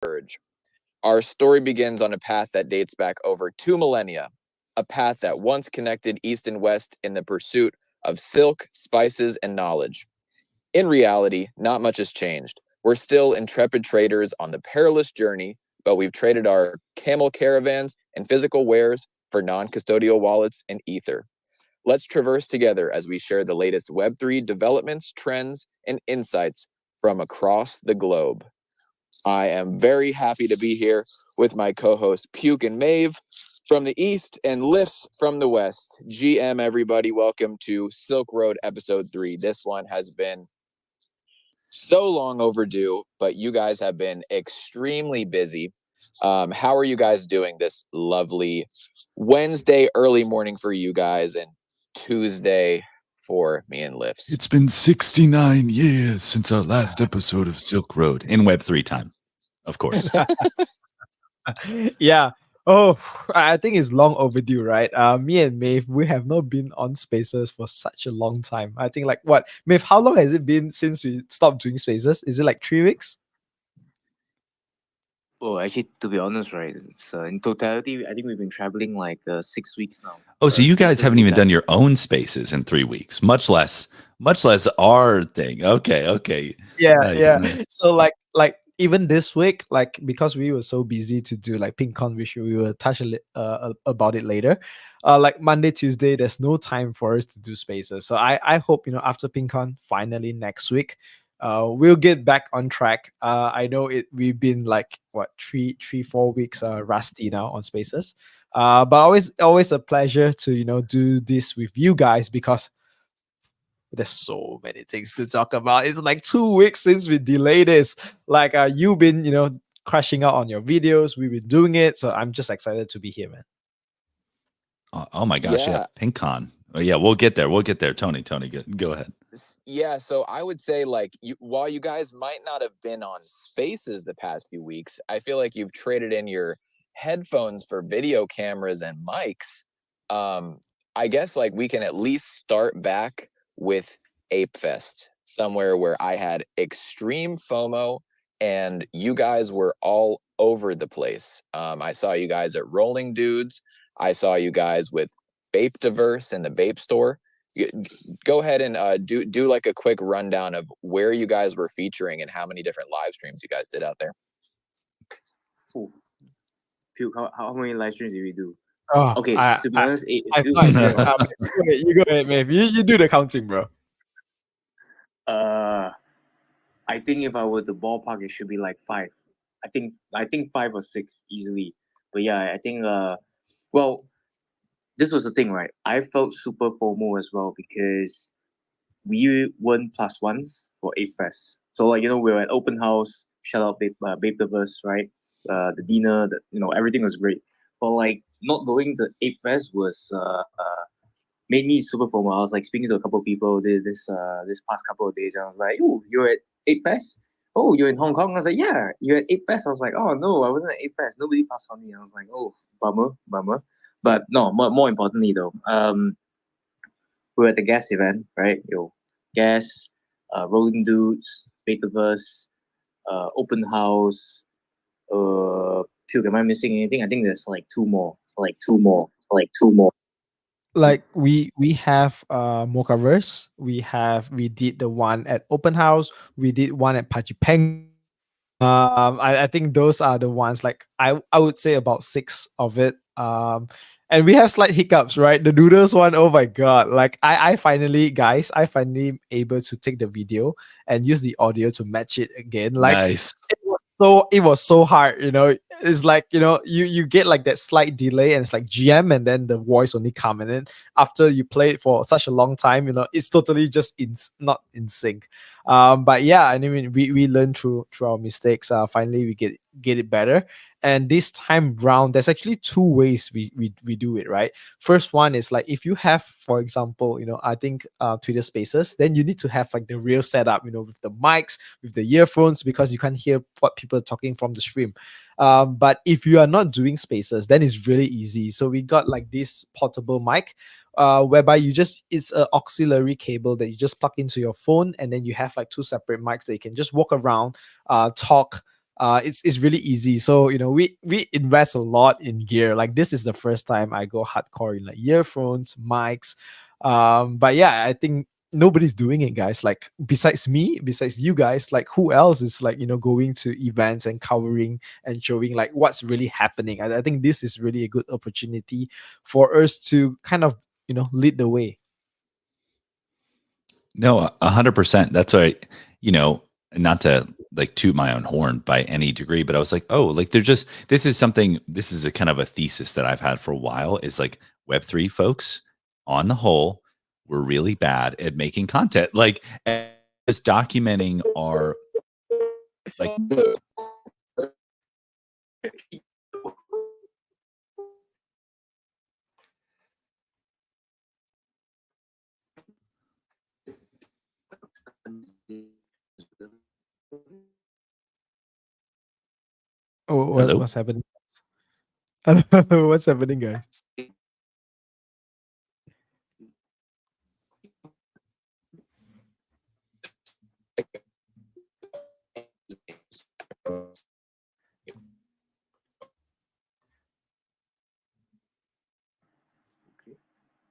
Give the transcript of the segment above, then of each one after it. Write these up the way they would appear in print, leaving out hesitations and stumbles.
Urge. Our story begins on a path that dates back over 2 millennia, a path that once connected East and West in the pursuit of silk, spices, and knowledge. In reality, not much has changed. We're still intrepid traders on the perilous journey, but we've traded our camel caravans and physical wares for non custodial wallets and ether. Let's traverse together as we share the latest Web3 developments, trends, and insights from across the globe. I am very happy to be here with my co-hosts Puke and Maeve from the East and Lifts from the West. GM, everybody, welcome to Silk Road Episode 3. This one has been so long overdue, but you guys have been extremely busy. How are you guys doing this lovely Wednesday early morning for you guys and Tuesday for me and Lifts? It's been 69 years since our last episode of Silk Road in Web3 time, of course. Yeah. Oh, I think it's long overdue, right? Me and Maeve, we have not been on Spaces for such a long time. I think like what, Maeve? How long has it been since we stopped doing Spaces? Is it like 3 weeks? Oh, actually, to be honest, right, it's, in totality, I think we've been traveling like 6 weeks now. Oh, so you guys Spaces haven't even we've done your own spaces in 3 weeks, much less our thing. Okay. Yeah, Nice, yeah. nice. So like even this week, like because we were so busy to do like PinCon, which we will touch about it later. Like Monday, Tuesday, there's no time for us to do Spaces. So I hope after PinCon, finally next week, we'll get back on track. I know we've been like what 4 weeks rusty now on Spaces. But always a pleasure to do this with you guys because there's so many things to talk about. It's like 2 weeks since we delayed this. Like you've been crashing out on your videos. We've been doing it, so I'm just excited to be here, man. Oh my gosh, yeah. PinkCon. Oh yeah, we'll get there. Tony, go ahead. Yeah, so I would say like while you guys might not have been on Spaces the past few weeks, I feel like you've traded in your headphones for video cameras and mics. I guess like we can at least start back with Ape Fest, somewhere where I had extreme FOMO and you guys were all over the place. I saw you guys at Rolling Dudes. I saw you guys with Bape Diverse in the Bape store. Go ahead and do like a quick rundown of where you guys were featuring and how many different live streams you guys did out there. Oh, Puke, how many live streams did we do? Oh, Okay, to be honest, it I feels thought like you go ahead, Maeve. You do the counting, bro. I think if I were to ballpark, it should be like 5. I think 5 or 6 easily. But yeah, I think well, this was the thing, right? I felt super FOMO as well because we weren't plus ones for Ape Fest. So like we were at open house. Shout out Babe Diverse, right? The dinner, everything was great. But like not going to Ape Fest was made me super FOMO. I was like speaking to a couple of people this past couple of days, and I was like, "Oh, you're at Ape Fest? Oh, you're in Hong Kong?" I was like, "Yeah, you're at Ape Fest." I was like, "Oh no, I wasn't at Ape Fest. Nobody passed on me." I was like, "Oh, bummer." But no, more importantly though, we were at the Gas event, right? Gas, Rolling Dudes, Betaverse, Open House. Puke, am I missing anything? I think there's like two more. Like we have Mochaverse. We did the one at Open House. We did one at Pachipeng. I think those are the ones like I would say about 6 of it. And we have slight hiccups, right? The noodles one, oh my god! Like I finally able to take the video and use the audio to match it again. Like Nice. it was so hard, It's like you get like that slight delay and it's like GM and then the voice only come and then after you play it for such a long time, it's totally just not in sync. But yeah, I mean we learn through our mistakes. Finally we get it better. And this time round, there's actually 2 ways we do it, right? First one is like if you have, for example, I think Twitter Spaces, then you need to have like the real setup, with the mics, with the earphones, because you can't hear what people are talking from the stream. But if you are not doing Spaces, then it's really easy. So we got like this portable mic, whereby it's an auxiliary cable that you just plug into your phone, and then you have like 2 separate mics that you can just walk around, talk, it's really easy. So we invest a lot in gear. Like this is the first time I go hardcore in like earphones, mics. But yeah, I think nobody's doing it, guys. Like besides me, besides you guys, like who else is like going to events and covering and showing like what's really happening? I think this is really a good opportunity for us to kind of lead the way. No, 100%. That's why, not to like toot my own horn by any degree, but I was like, oh, like this is a kind of a thesis that I've had for a while is like Web3 folks on the whole were really bad at making content, like and just documenting our like. Oh, Hello? what's happening? I don't know what's happening, guys.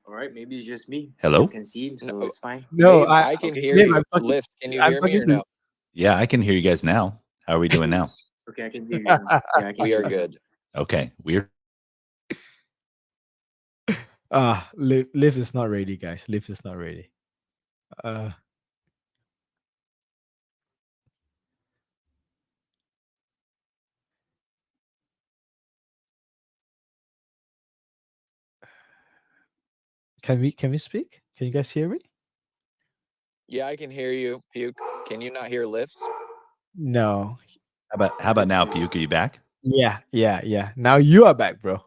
All right, maybe it's just me. Hello? You can see him, so No, it's fine. No, I can Okay. hear Babe, you. Lift, can you I'm hear me talking or to no? Yeah, I can hear you guys now. How are we doing now? Okay, I can hear you now. Yeah, I can We hear are you now. good. Okay, weird. Liv is not ready, guys. Liv is not ready. Uh can we speak? Can you guys hear me? Yeah, I can hear you. Puke. Can you not hear lifts? No. How about now, Puke? Are you back? Yeah. Now you are back, bro.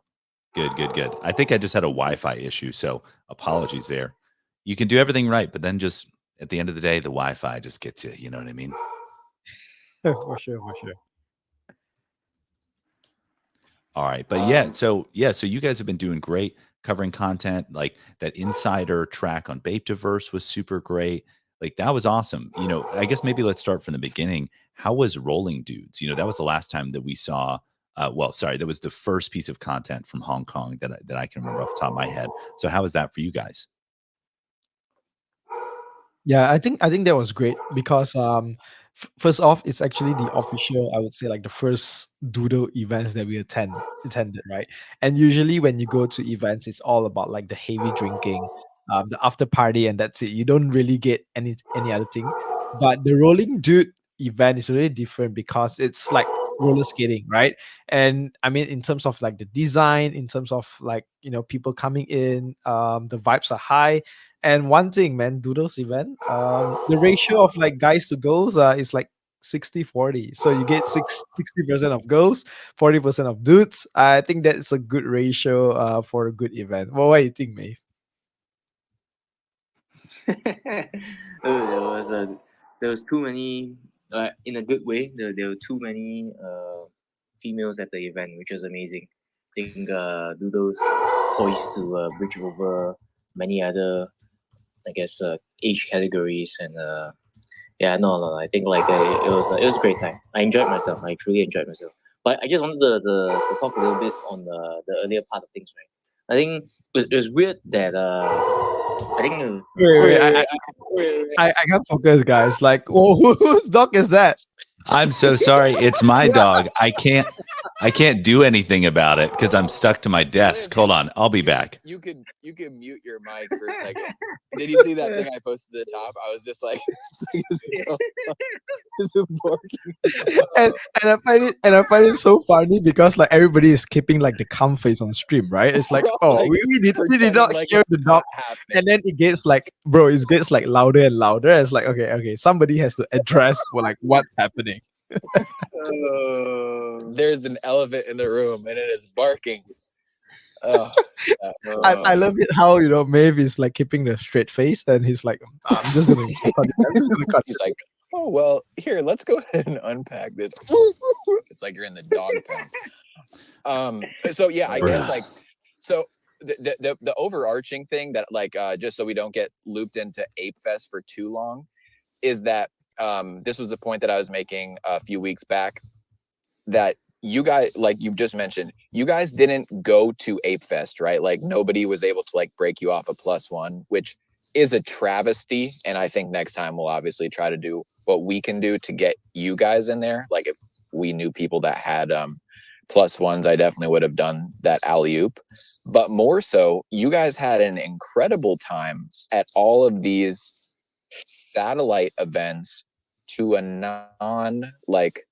Good. I think I just had a Wi-Fi issue, so apologies there. You can do everything right, but then just at the end of the day, the Wi-Fi just gets you. You know what I mean? For sure. All right, but so you guys have been doing great covering content. Like that insider track on Baptiverse was super great. Like that was awesome. I guess maybe let's start from the beginning. How was Rolling Dudes? That was the last time that we saw. Well, sorry, that was the first piece of content from Hong Kong that I can remember off the top of my head. So how was that for you guys? Yeah, I think that was great because first off, it's actually the official, I would say, like the first doodle events that we attended, right? And usually when you go to events, it's all about like the heavy drinking, the after party, and that's it. You don't really get any other thing. But the rolling dude event is really different because it's like roller skating, right? And I mean, in terms of like the design, in terms of like people coming in, the vibes are high. And one thing, man, Doodles event, the ratio of like guys to girls is like 60-40. So you get 60% of girls, 40% of dudes. I think that's a good ratio for a good event. Well, what do you think, Maeve? There was too many, in a good way. There were too many females at the event, which was amazing. I think Doodles poised to bridge over many other, I guess, age categories, and yeah, no. I think like it was a great time. I enjoyed myself. I truly enjoyed myself. But I just wanted to talk a little bit on the earlier part of things, right? I think it was weird that I think it was, Wait, I can't focus, guys. Like, oh, whose dog is that? I'm so sorry. It's my dog. I can't do anything about it because I'm stuck to my desk. Hold on, I'll be back. You could mute your mic for a second. Did you see that thing I posted at the top? I was just like, is it barking? I find it so funny because like everybody is keeping like the calm face on stream, right? It's like, Bro, oh, like, we did pretending not like hear it's the dog, not happening. and then it gets like, bro, it gets like louder and louder. It's like, okay, somebody has to address like what's happening. There's an elephant in the room and it is barking. Oh, I love it how Maeve is like keeping the straight face, and he's like, I'm just gonna cut it. I'm just gonna cut he's it. like, oh well, here, let's go ahead and unpack this. It's like you're in the dog pen. So yeah, I guess like, so the overarching thing that like just so we don't get looped into Ape Fest for too long is that this was the point that I was making a few weeks back. that you guys, like you've just mentioned, you guys didn't go to Ape Fest, right? Like nobody was able to like break you off a +1, which is a travesty. And I think next time we'll obviously try to do what we can do to get you guys in there. Like if we knew people that had +1s, I definitely would have done that alley oop. But more so, you guys had an incredible time at all of these satellite events to a non like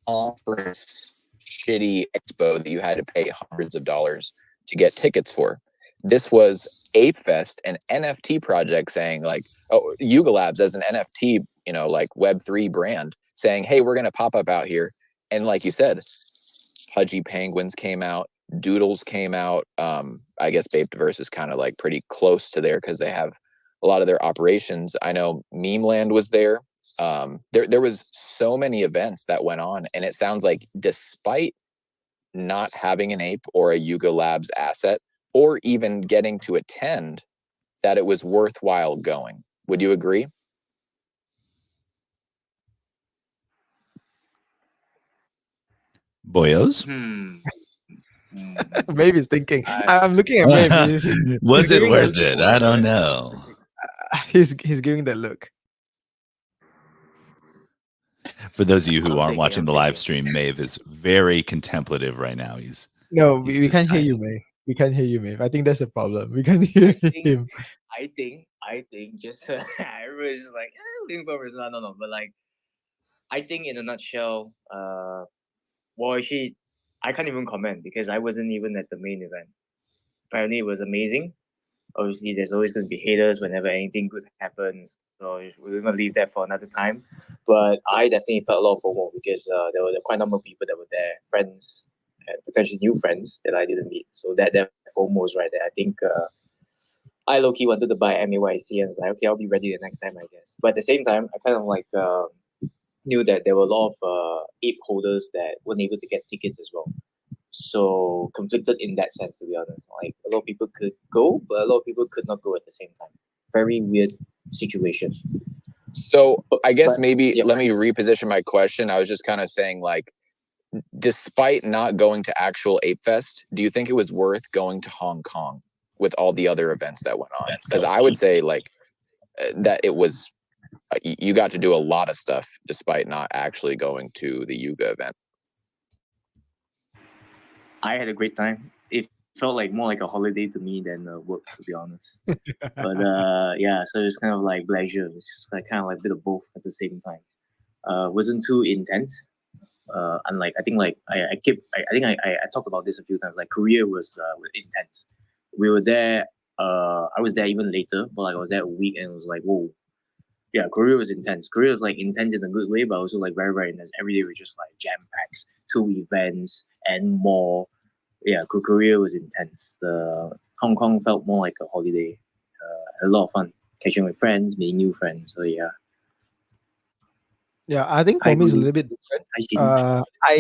conference shitty expo that you had to pay hundreds of dollars to get tickets for. This was Ape Fest, an NFT project saying like, oh, Yuga Labs as an NFT, like Web3 brand saying, hey, we're gonna pop up out here. And like you said, Pudgy Penguins came out, Doodles came out. I guess Bape is kind of like pretty close to there because they have a lot of their operations. I know Meme Land was there. There was so many events that went on, and it sounds like despite not having an ape or a Yuga Labs asset, or even getting to attend, that it was worthwhile going. Would you agree? Boyos? Maybe he's thinking. I, I'm looking at Maeve. Was it giving worth that- it? I don't know. He's giving that look. For those of you who I'm aren't thinking, watching I'm the live thinking. stream, Maeve is very contemplative right now. No, He's we just can't hear you, tiny. Maeve. We can't hear you, Maeve. I think that's the problem. We can't hear him. I think just everybody's just like looking forward. No. But like, I think in a nutshell, well, actually, I can't even comment because I wasn't even at the main event. Apparently, it was amazing. Obviously, there's always going to be haters whenever anything good happens. So we're going to leave that for another time. But I definitely felt a lot of FOMO because there were quite a number of people that were there, friends, and potentially new friends that I didn't meet. So that FOMO was right there. I think I low key wanted to buy MAYC and was like, okay, I'll be ready the next time, I guess. But at the same time, I kind of like knew that there were a lot of ape holders that weren't able to get tickets as well. So conflicted in that sense, to be honest. Like a lot of people could go, but a lot of people could not go at the same time. Very weird situation. So I guess But, maybe yeah. let me reposition my question. I was just kind of saying, like, despite not going to actual Ape Fest, do you think it was worth going to Hong Kong with all the other events that went on? Because I would say like that it was you got to do a lot of stuff despite not actually going to the Yuga event. I had a great time. It felt like more like a holiday to me than work, to be honest. But yeah, so it's kind of like pleasure. It's just like kind of like a bit of both at the same time. Wasn't too intense. Unlike I think like I talked about this a few times. Like Korea was intense. We were there. I was there even later, but like I was there a week and it was like whoa. Yeah, Korea was intense. Korea was like intense in a good way, but also like very very intense. Every day was just like jam packs, 2 events and more. Yeah, Korea was intense. The Hong Kong felt more like a holiday. A lot of fun catching with friends, meeting new friends. So yeah, Yeah, I think I for me it's a agree. little bit different. I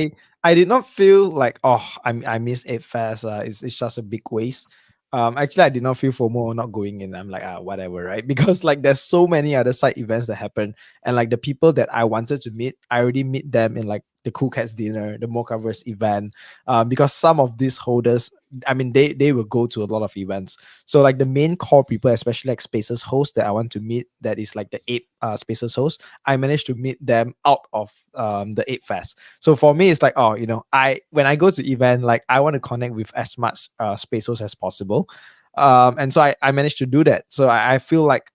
see. I did not feel like I miss Ape Fest. It's just a big waste. Actually I did not feel FOMO not going in. I'm like whatever, right? Because like there's so many other side events that happen, and like the people that I wanted to meet, I already meet them in like the Cool Cats dinner, the Mochaverse event. Because some of these holders, I mean, they will go to a lot of events. So like the main core people, especially like Spaces host that I want to meet, that is like the Ape Spaces host. I managed to meet them out of the Ape Fest. So for me, it's like, oh, I when I go to event, like I want to connect with as much Spaces as possible. And so I managed to do that. So I feel like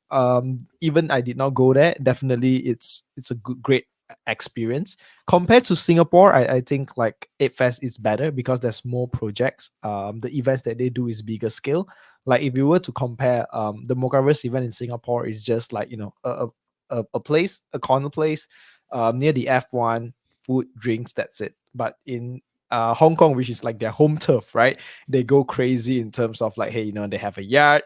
even I did not go there, definitely it's a great experience compared to Singapore. I think like Ape Fest is better because there's more projects. The events that they do is bigger scale. Like if you were to compare, the Mochaverse event in Singapore is just like a place, a corner place, near the F1, food, drinks, that's it. But in Hong Kong, which is like their home turf, right? They go crazy in terms of like, hey, they have a yard,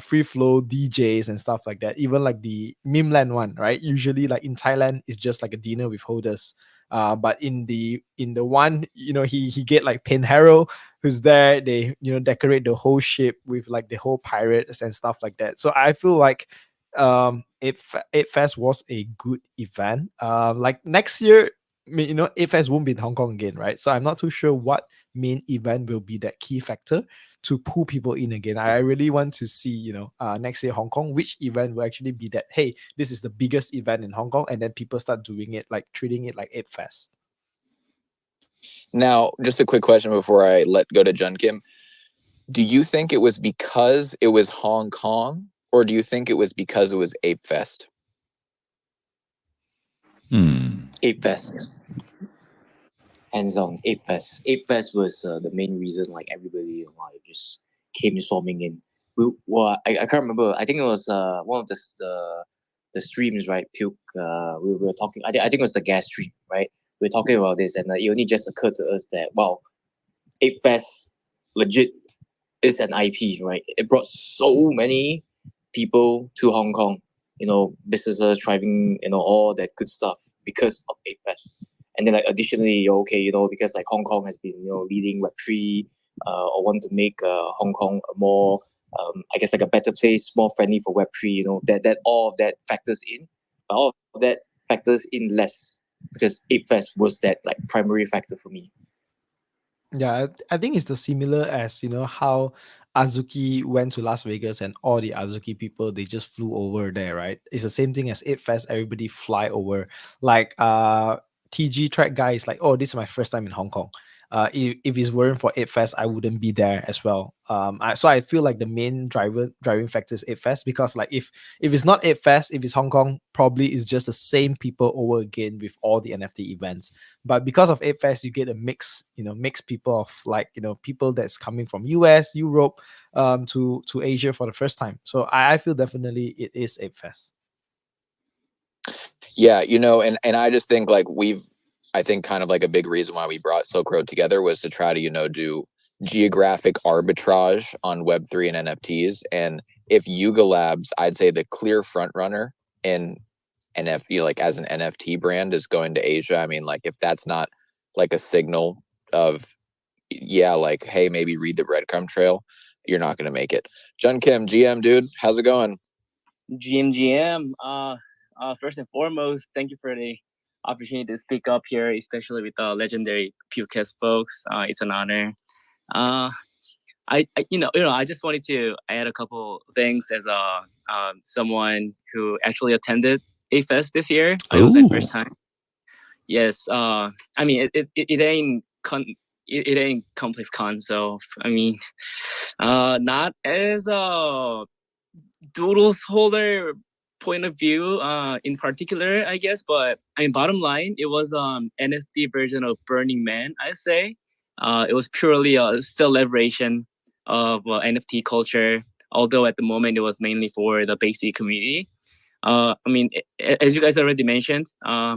free flow DJs and stuff like that. Even like the Meme Land one, right? Usually, like in Thailand, it's just like a dinner with holders. But in the one, he get like Pinhero, who's there. They decorate the whole ship with like the whole pirates and stuff like that. So I feel like it Fest was a good event. Like next year, AFES won't be in Hong Kong again, right? So I'm not too sure what main event will be that key factor to pull people in again. I really want to see, next year Hong Kong, which event will actually be that, hey, this is the biggest event in Hong Kong, and then people start doing it, like treating it like ApeFest. Now, just a quick question before I let go to Jun Kim. Do you think it was because it was Hong Kong, or do you think it was because it was Ape Fest? Ape Fest. Hands on, Ape Fest. Ape Fest was the main reason, like everybody like just came swarming in. I can't remember. I think it was one of the streams, right? Puke. We were talking. I think it was the gas stream, right? We were talking about this, and it only just occurred to us that wow, Ape Fest legit is an IP, right? It brought so many people to Hong Kong, businesses thriving, all that good stuff because of Ape Fest. And then like additionally, okay, because like Hong Kong has been, leading Web3, or want to make Hong Kong a more, I guess like a better place, more friendly for Web3, that all of that factors in, but all of that factors in less because Ape Fest was that like primary factor for me. Yeah, I think it's the similar as how Azuki went to Las Vegas and all the Azuki people they just flew over there, right? It's the same thing as It Fest. Everybody fly over. Like TG track guy is like, oh, this is my first time in Hong Kong. If it weren't for It Fest, I wouldn't be there as well. So I feel like the main driving factor is It Fest because like if it's not It Fest, if it's Hong Kong, probably it's just the same people over again with all the NFT events. But because of Ape Fest, you get a mix people of like people that's coming from US, Europe, to Asia for the first time. So I feel definitely it is Ape Fest. Yeah, and I just think like I think kind of like a big reason why we brought Silk Road together was to try to, do geographic arbitrage on Web3 and NFTs. And if Yuga Labs, I'd say the clear front runner in NFT, like as an NFT brand, is going to Asia. I mean, like if that's not like a signal of, yeah, like, hey, maybe read the breadcrumb trail, you're not going to make it. Jun Kim, GM, dude, how's it going? GM. First and foremost, thank you for the opportunity to speak up here, especially with the legendary Pewcast folks. It's an honor. I just wanted to add a couple things as someone who actually attended A Fest this year. It was my first time. Yes. I mean, it ain't it ain't complex con. So I mean, not as doodles holder point of view in particular, I guess, but I mean bottom line it was NFT version of Burning Man, I say. It was purely a celebration of NFT culture, although at the moment it was mainly for the basic community. I mean, as you guys already mentioned, I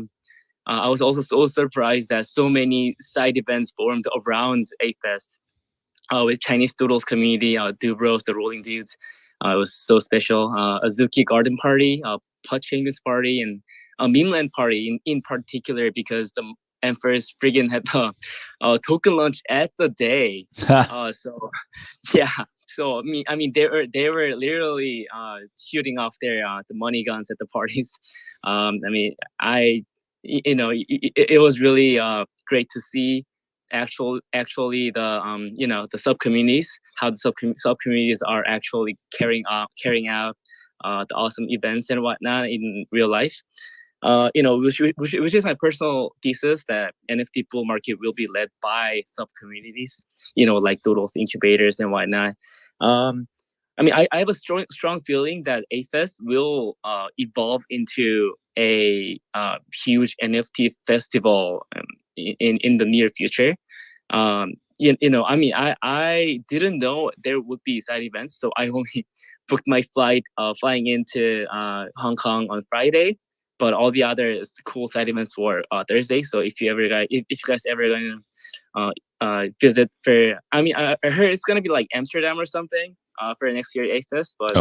was also so surprised that so many side events formed around A-Fest with Chinese Doodles community, Dubros, the Rolling Dudes. It was so special. Azuki Garden Party, Pachingus Party, and a Mainland Party in particular because the Empress friggin' had the token launch at the day. So yeah, so I mean they were literally shooting off their the money guns at the parties. I mean it was really great to see actually the the sub communities, how the sub communities are actually carrying out the awesome events and whatnot in real life. Which is my personal thesis that NFT bull market will be led by sub communities, like Doodles incubators and whatnot. I mean, I have a strong feeling that AFest will evolve into a huge NFT festival in the near future. I mean, I didn't know there would be side events, so I only booked my flight flying into Hong Kong on Friday. But all the other cool side events were Thursday. So if you guys ever gonna visit for, I mean, I heard it's gonna be like Amsterdam or something for next year AFest. But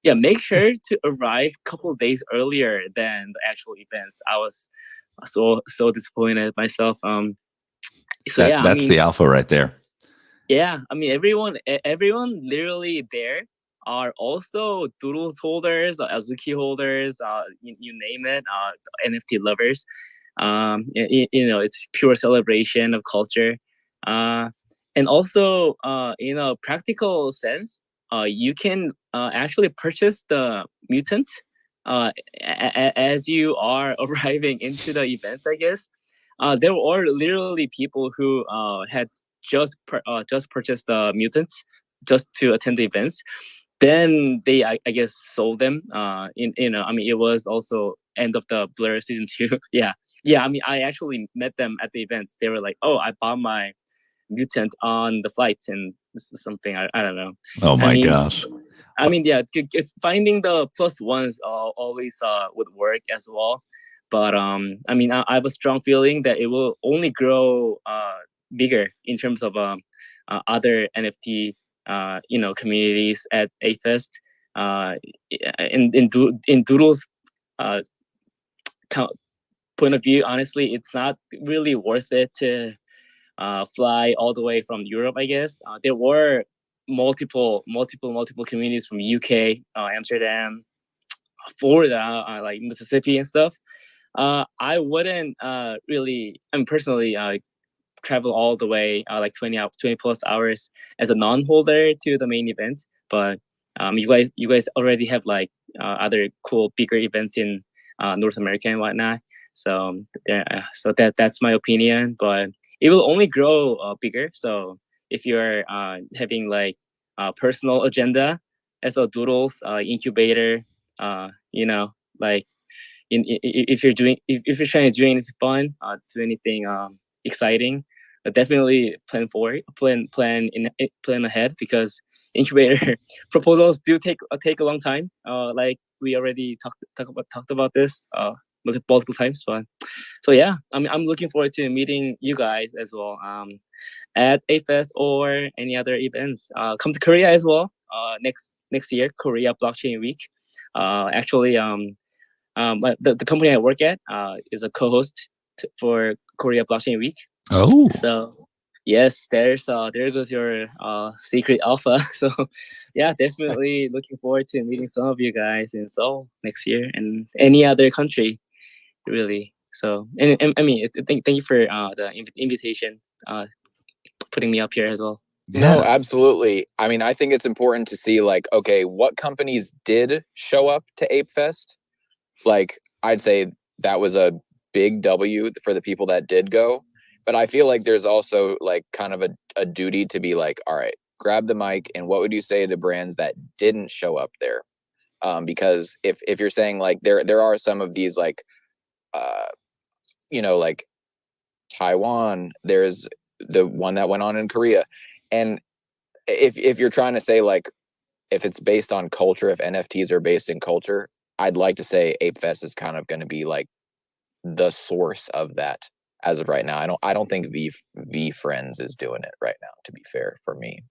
make sure to arrive a couple of days earlier than the actual events. I was so disappointed myself. So that's I mean, the alpha right there. Yeah, I mean everyone literally there are also Doodles holders, Azuki holders, you name it, NFT lovers. It's pure celebration of culture. And also, in a practical sense, you can actually purchase the mutant as you are arriving into the events, I guess. There were literally people who had just purchased the mutants just to attend the events. Then they, I guess, sold them. It was also end of the Blur season 2. Yeah. I mean, I actually met them at the events. They were like, "Oh, I bought my mutant on the flights," and this is something I don't know. Oh I my mean, gosh. yeah, finding the plus ones always would work as well. But I have a strong feeling that it will only grow bigger in terms of other NFT communities at AFest. In Doodle's uh, point of view, honestly, it's not really worth it to fly all the way from Europe. I guess there were multiple communities from UK, Amsterdam, Florida, like Mississippi and stuff. I wouldn't really, personally, travel all the way like 20 plus hours as a non-holder to the main event. But you guys already have like other cool bigger events in North America and whatnot. So that's my opinion. But it will only grow bigger. So if you're having like a personal agenda as a Doodles incubator, like if you're if you're trying to do anything fun, do anything exciting, definitely plan ahead, because incubator proposals do take a long time. Like we already talked about this multiple times. But so yeah, I'm looking forward to meeting you guys as well. At AFest or any other events. Come to Korea as well. Next year, Korea Blockchain Week. Actually, but the company I work at is a co-host for Korea Blockchain Week. Oh, So yes, there goes your secret alpha. So yeah, definitely looking forward to meeting some of you guys in Seoul next year and any other country, really. So and I mean, thank you for the invitation, putting me up here as well. No, yeah. absolutely. I mean, I think it's important to see, like, okay, what companies did show up to Ape Fest? Like, I'd say that was a big W for the people that did go. But I feel like there's also like kind of a duty to be like, all right, grab the mic and what would you say to brands that didn't show up there? Because if you're saying like there are some of these like like Taiwan, there's the one that went on in Korea. And if you're trying to say like if it's based on culture, if NFTs are based in culture, I'd like to say Ape Fest is kind of going to be like the source of that as of right now. I don't think V Friends is doing it right now, to be fair, for me.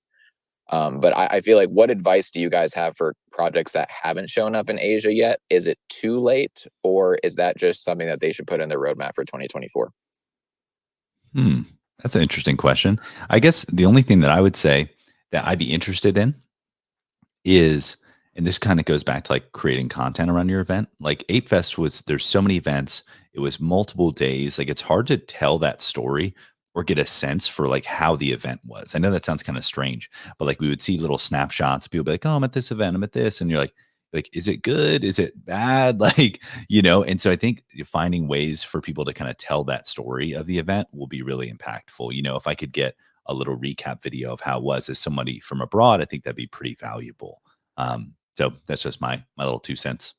But I feel like, what advice do you guys have for projects that haven't shown up in Asia yet? Is it too late, or is that just something that they should put in their roadmap for 2024? That's an interesting question. I guess the only thing that I would say that I'd be interested in is, and this kind of goes back to like creating content around your event. Like Ape Fest there's so many events. It was multiple days. Like it's hard to tell that story or get a sense for like how the event was. I know that sounds kind of strange, but like we would see little snapshots. People be like, "Oh, I'm at this event. I'm at this," and you're like, is it good? Is it bad? Like, and so I think finding ways for people to kind of tell that story of the event will be really impactful. If I could get a little recap video of how it was as somebody from abroad, I think that'd be pretty valuable. So that's just my little 2 cents.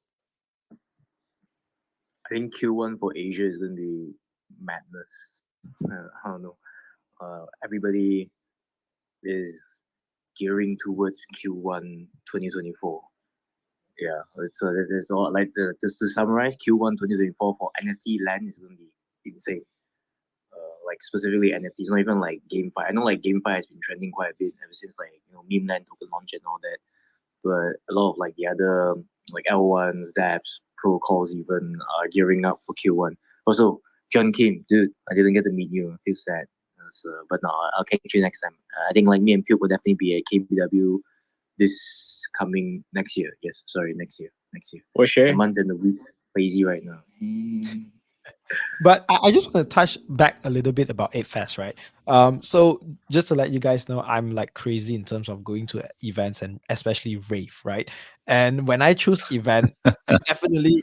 I think Q1 for Asia is going to be madness. I don't know. Everybody is gearing towards Q1 2024. Yeah, it's there's all like just to summarize, Q1 2024 for NFT land is going to be insane. Like specifically NFTs, not even like GameFi. I know like GameFi has been trending quite a bit ever since like meme land token launch and all that. But a lot of like the other like L1s, dApps, protocols even are gearing up for Q1. Also, John Kim, dude, I didn't get to meet you. I feel sad. But no, I'll catch you next time. I think like me and Puke will definitely be at KBW this coming next year. Yes, sorry, next year. For sure. The months and the week crazy right now. But I just want to touch back a little bit about 8 Fest, right? So just to let you guys know, I'm like crazy in terms of going to events and especially rave, right? And when I choose event, definitely,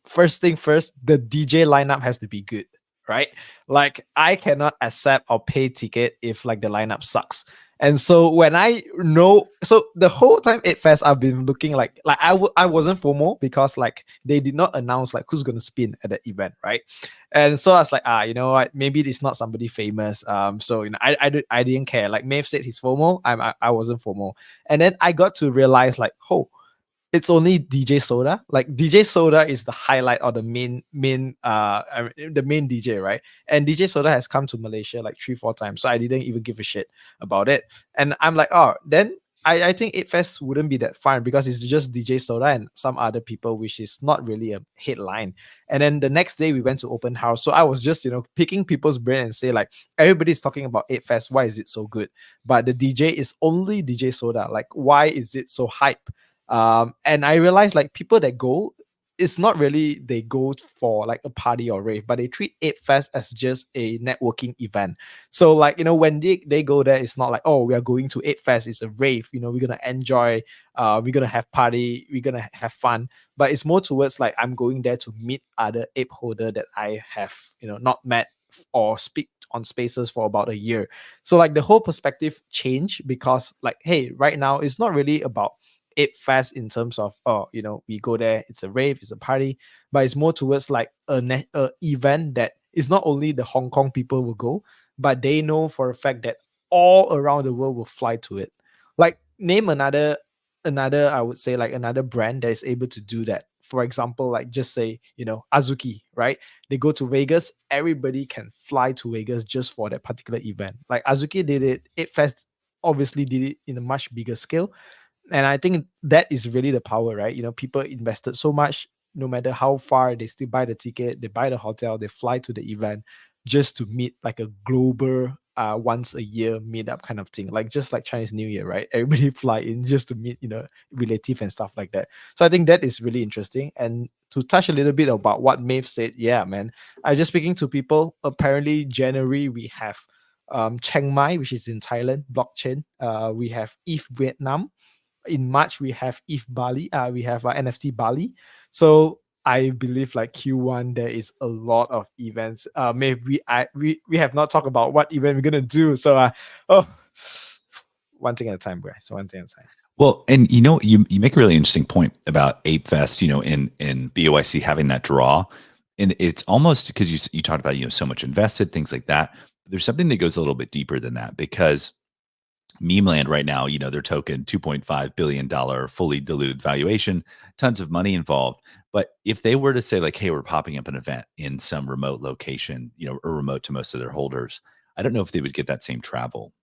first thing first, the DJ lineup has to be good, right? Like I cannot accept or pay ticket if like the lineup sucks. And so when I know, so the whole time 8 Fest, I've been looking like I wasn't FOMO because like they did not announce like who's gonna spin at the event, right? And so I was like, you know what? Maybe it's not somebody famous. So I didn't care. Like Maeve said, he's FOMO. I wasn't FOMO. And then I got to realize like, oh, it's only DJ Soda. Like DJ Soda is the highlight or the main DJ, right? And DJ Soda has come to Malaysia like 3-4 times, so I didn't even give a shit about it. And I'm like, oh, then I think 8 Fest wouldn't be that fun because it's just DJ Soda and some other people, which is not really a headline. And then the next day we went to open house, so I was just picking people's brain and say like everybody's talking about 8 Fest. Why is it so good? But the DJ is only DJ Soda. Like why is it so hype? And I realized like people that go, it's not really they go for like a party or rave, but they treat 8 Fest as just a networking event. So like when they go there, it's not like, oh, we are going to 8 Fest, it's a rave, we're gonna enjoy, we're gonna have party, we're gonna have fun. But it's more towards like I'm going there to meet other ape holder that I have not met or speak on spaces for about a year. So like the whole perspective changed because like, hey, right now it's not really about 8 Fest in terms of, oh, we go there, it's a rave, it's a party, but it's more towards like a event that is not only the Hong Kong people will go, but they know for a fact that all around the world will fly to it. Like name another I would say like another brand that is able to do that. For example, like just say, Azuki, right? They go to Vegas, everybody can fly to Vegas just for that particular event. Like Azuki did it, 8 Fest obviously did it in a much bigger scale, and I think that is really the power, right? People invested so much, no matter how far, they still buy the ticket, they buy the hotel, they fly to the event just to meet like a global once a year meetup kind of thing, like just like Chinese New Year, right? Everybody fly in just to meet relative and stuff like that. So I think that is really interesting. And to touch a little bit about what Maeve said, yeah, man, I just speaking to people, apparently January we have Chiang Mai, which is in Thailand, blockchain. We have ETH Vietnam. In March we have ETH Bali, we have NFT Bali. So I believe like Q1 there is a lot of events. Maybe we have not talked about what event we're gonna do. So oh, one thing at a time, guys. So one thing at a time. Well, and you make a really interesting point about Ape Fest, in BOIC having that draw. And it's almost because you talked about, so much invested, things like that. But there's something that goes a little bit deeper than that because Memeland right now, their token $2.5 billion fully diluted valuation, tons of money involved. But if they were to say like, hey, we're popping up an event in some remote location, or remote to most of their holders, I don't know if they would get that same travel.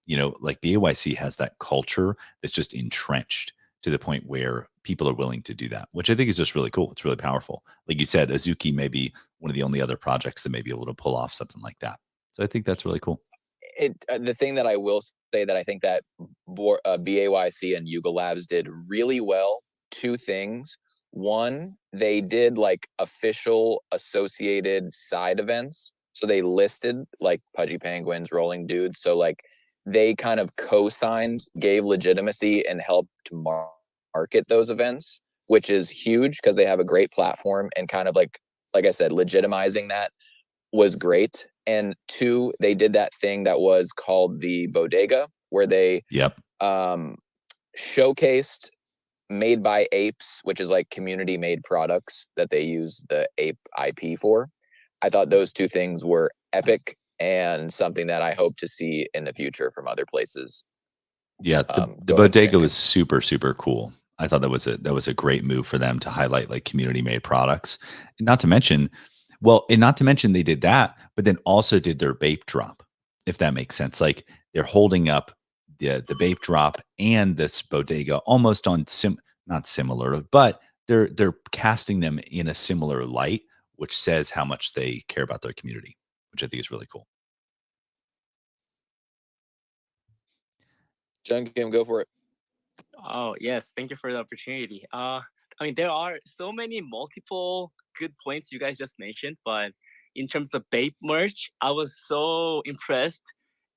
Like BAYC has that culture that's just entrenched to the point where people are willing to do that, which I think is just really cool. It's really powerful. Like you said, Azuki may be one of the only other projects that may be able to pull off something like that. So I think that's really cool. The thing that I will say that I think that BAYC and Yuga Labs did really well, two things. One, they did like official associated side events. So they listed like Pudgy Penguins, Rolling Dudes. So like they kind of co-signed, gave legitimacy, and helped market those events, which is huge because they have a great platform, and kind of like I said, legitimizing that was great. And two, they did that thing that was called the bodega, where they Yep. showcased made by apes, which is like community made products that they use the ape IP for. I thought those two things were epic and something that I hope to see in the future from other places. Yeah, the bodega was super, super cool. I thought that was a great move for them to highlight like community made products. And not to mention, they did that, but then also did their vape drop, if that makes sense. Like they're holding up the vape drop and this bodega almost on not similar, but they're casting them in a similar light, which says how much they care about their community, which I think is really cool. John Kim, go for it. Oh yes, thank you for the opportunity. I mean, there are so many multiple good points you guys just mentioned, but in terms of Bape merch, I was so impressed.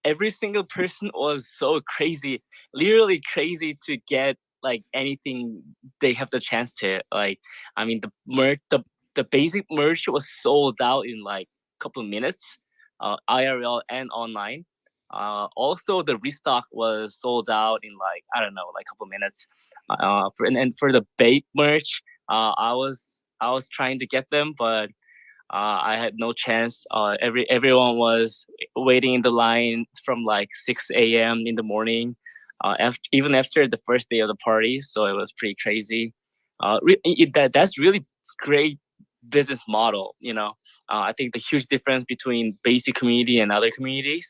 Every single person was so crazy, literally crazy to get like anything they have the chance to. Like, I mean, the basic merch was sold out in like a couple of minutes, IRL and online. Also, the restock was sold out in like, I don't know, like a couple of minutes. And for the Bape merch, I was trying to get them, but I had no chance. Everyone was waiting in the line from like 6 a.m. in the morning, even after the first day of the party. So it was pretty crazy. That's really great business model. I think the huge difference between basic community and other communities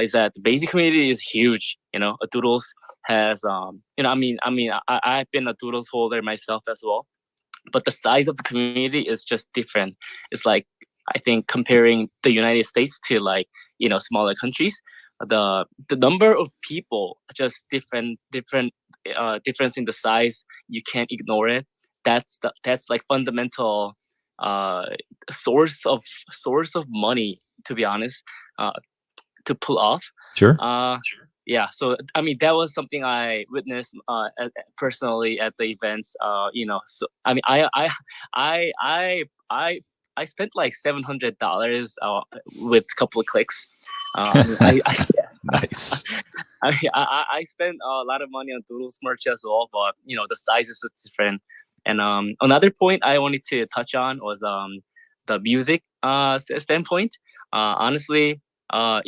is that the basic community is huge. A Doodles has I've been a Doodles holder myself as well, but the size of the community is just different. It's like, I think, comparing the United States to like smaller countries, the number of people just different difference in the size. You can't ignore it. That's like fundamental uh source of money, to be honest, uh to pull off. Sure. Yeah, so I mean that was something I witnessed personally at the events. So I mean I spent like $700 with a couple of clicks. I mean, Nice. I spent a lot of money on Doodles merch as well, but the sizes is different. And another point I wanted to touch on was the music standpoint. Honestly, last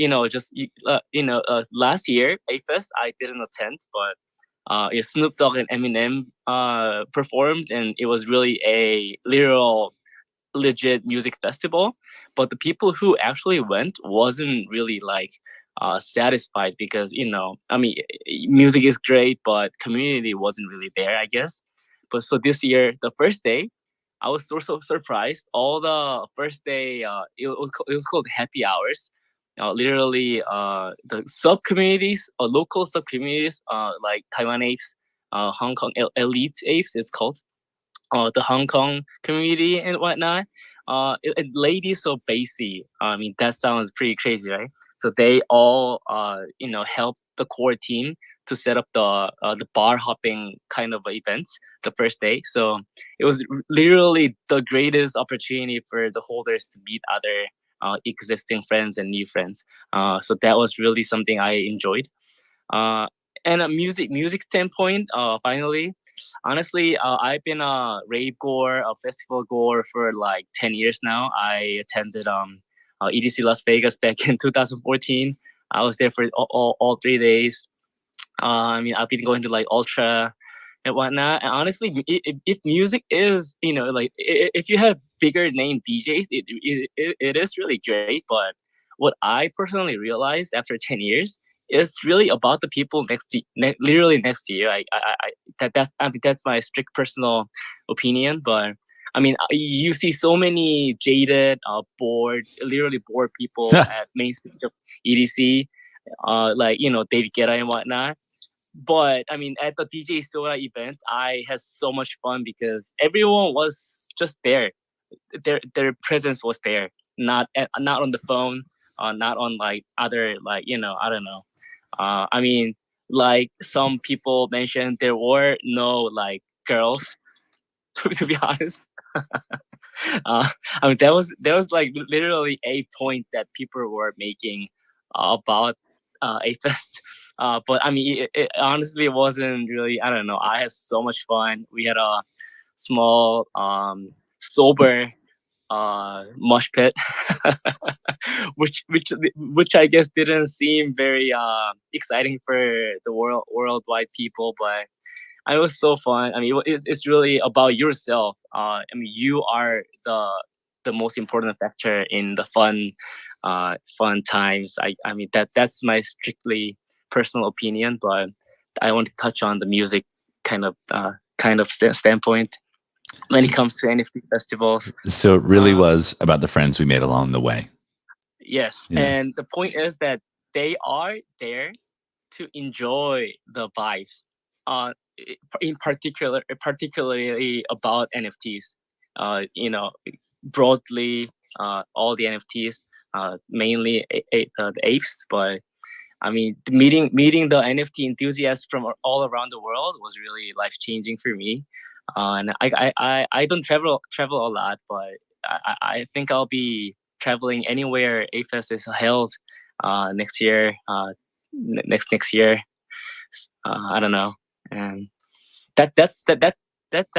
year A-Fest I didn't attend, but Snoop Dogg and Eminem performed, and it was really a literal legit music festival. But the people who actually went wasn't really like satisfied, because I mean, music is great, but community wasn't really there, I guess. But so this year, the first day, I was sort of surprised. All the first day, it was called happy hours. Literally, the sub communities or local sub communities, like Taiwan apes, Hong Kong elite apes, it's called, the Hong Kong community and whatnot. Ladies so Basie. I mean, that sounds pretty crazy, right? So they all, helped the core team to set up the bar hopping kind of events the first day. So it was literally the greatest opportunity for the holders to meet other existing friends and new friends. So that was really something I enjoyed. Uh, and a music standpoint, finally, honestly, I've been a rave goer, a festival goer for like 10 years now. I attended EDC Las Vegas back in 2014. I was there for all 3 days. I mean, I've been going to like Ultra and whatnot. And honestly, if music is, like if you have bigger name DJs, it is really great. But what I personally realized after 10 years, it's really about the people literally next to you. I mean, that's my strict personal opinion. But I mean, you see so many jaded, literally bored people at main stage of EDC, like David Guetta and whatnot. But I mean, at the DJ Soda event, I had so much fun because everyone was just there. Their presence was there, not on the phone, not on like other, like I don't know. I mean, like some people mentioned, there were no like girls. To be honest, I mean that was like literally a point that people were making about a fest. But I mean, it honestly wasn't really. I don't know. I had so much fun. We had a small sober mosh pit, which I guess didn't seem very exciting for the worldwide people, but it was so fun. I mean, it's really about yourself. I mean, you are the most important factor in the fun times. I mean that's my strictly personal opinion, but I want to touch on the music kind of standpoint when it comes to NFT festivals. So it really was about the friends we made along the way. Yes, You know? and the point is that they are there to enjoy the vibes. In particularly about NFTs. Broadly, all the NFTs, mainly the apes. But I mean, meeting the NFT enthusiasts from all around the world was really life changing for me. And I don't travel a lot, but I think I'll be traveling anywhere AFest is held next year. Next year, I don't know, and that's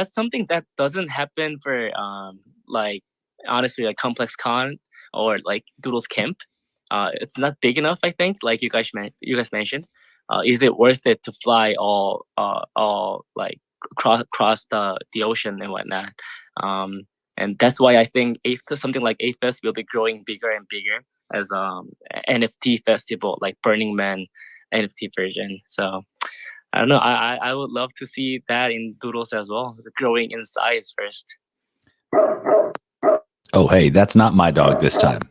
something that doesn't happen for like honestly like Complex Con or like Doodles Camp. It's not big enough, I think. Like you guys mentioned, is it worth it to fly all like across the ocean and whatnot? Um, and that's why I think something like AFest will be growing bigger and bigger as NFT festival, like Burning Man NFT version. So I don't know. I would love to see that in Doodles as well, growing in size first. Oh, hey, that's not my dog this time.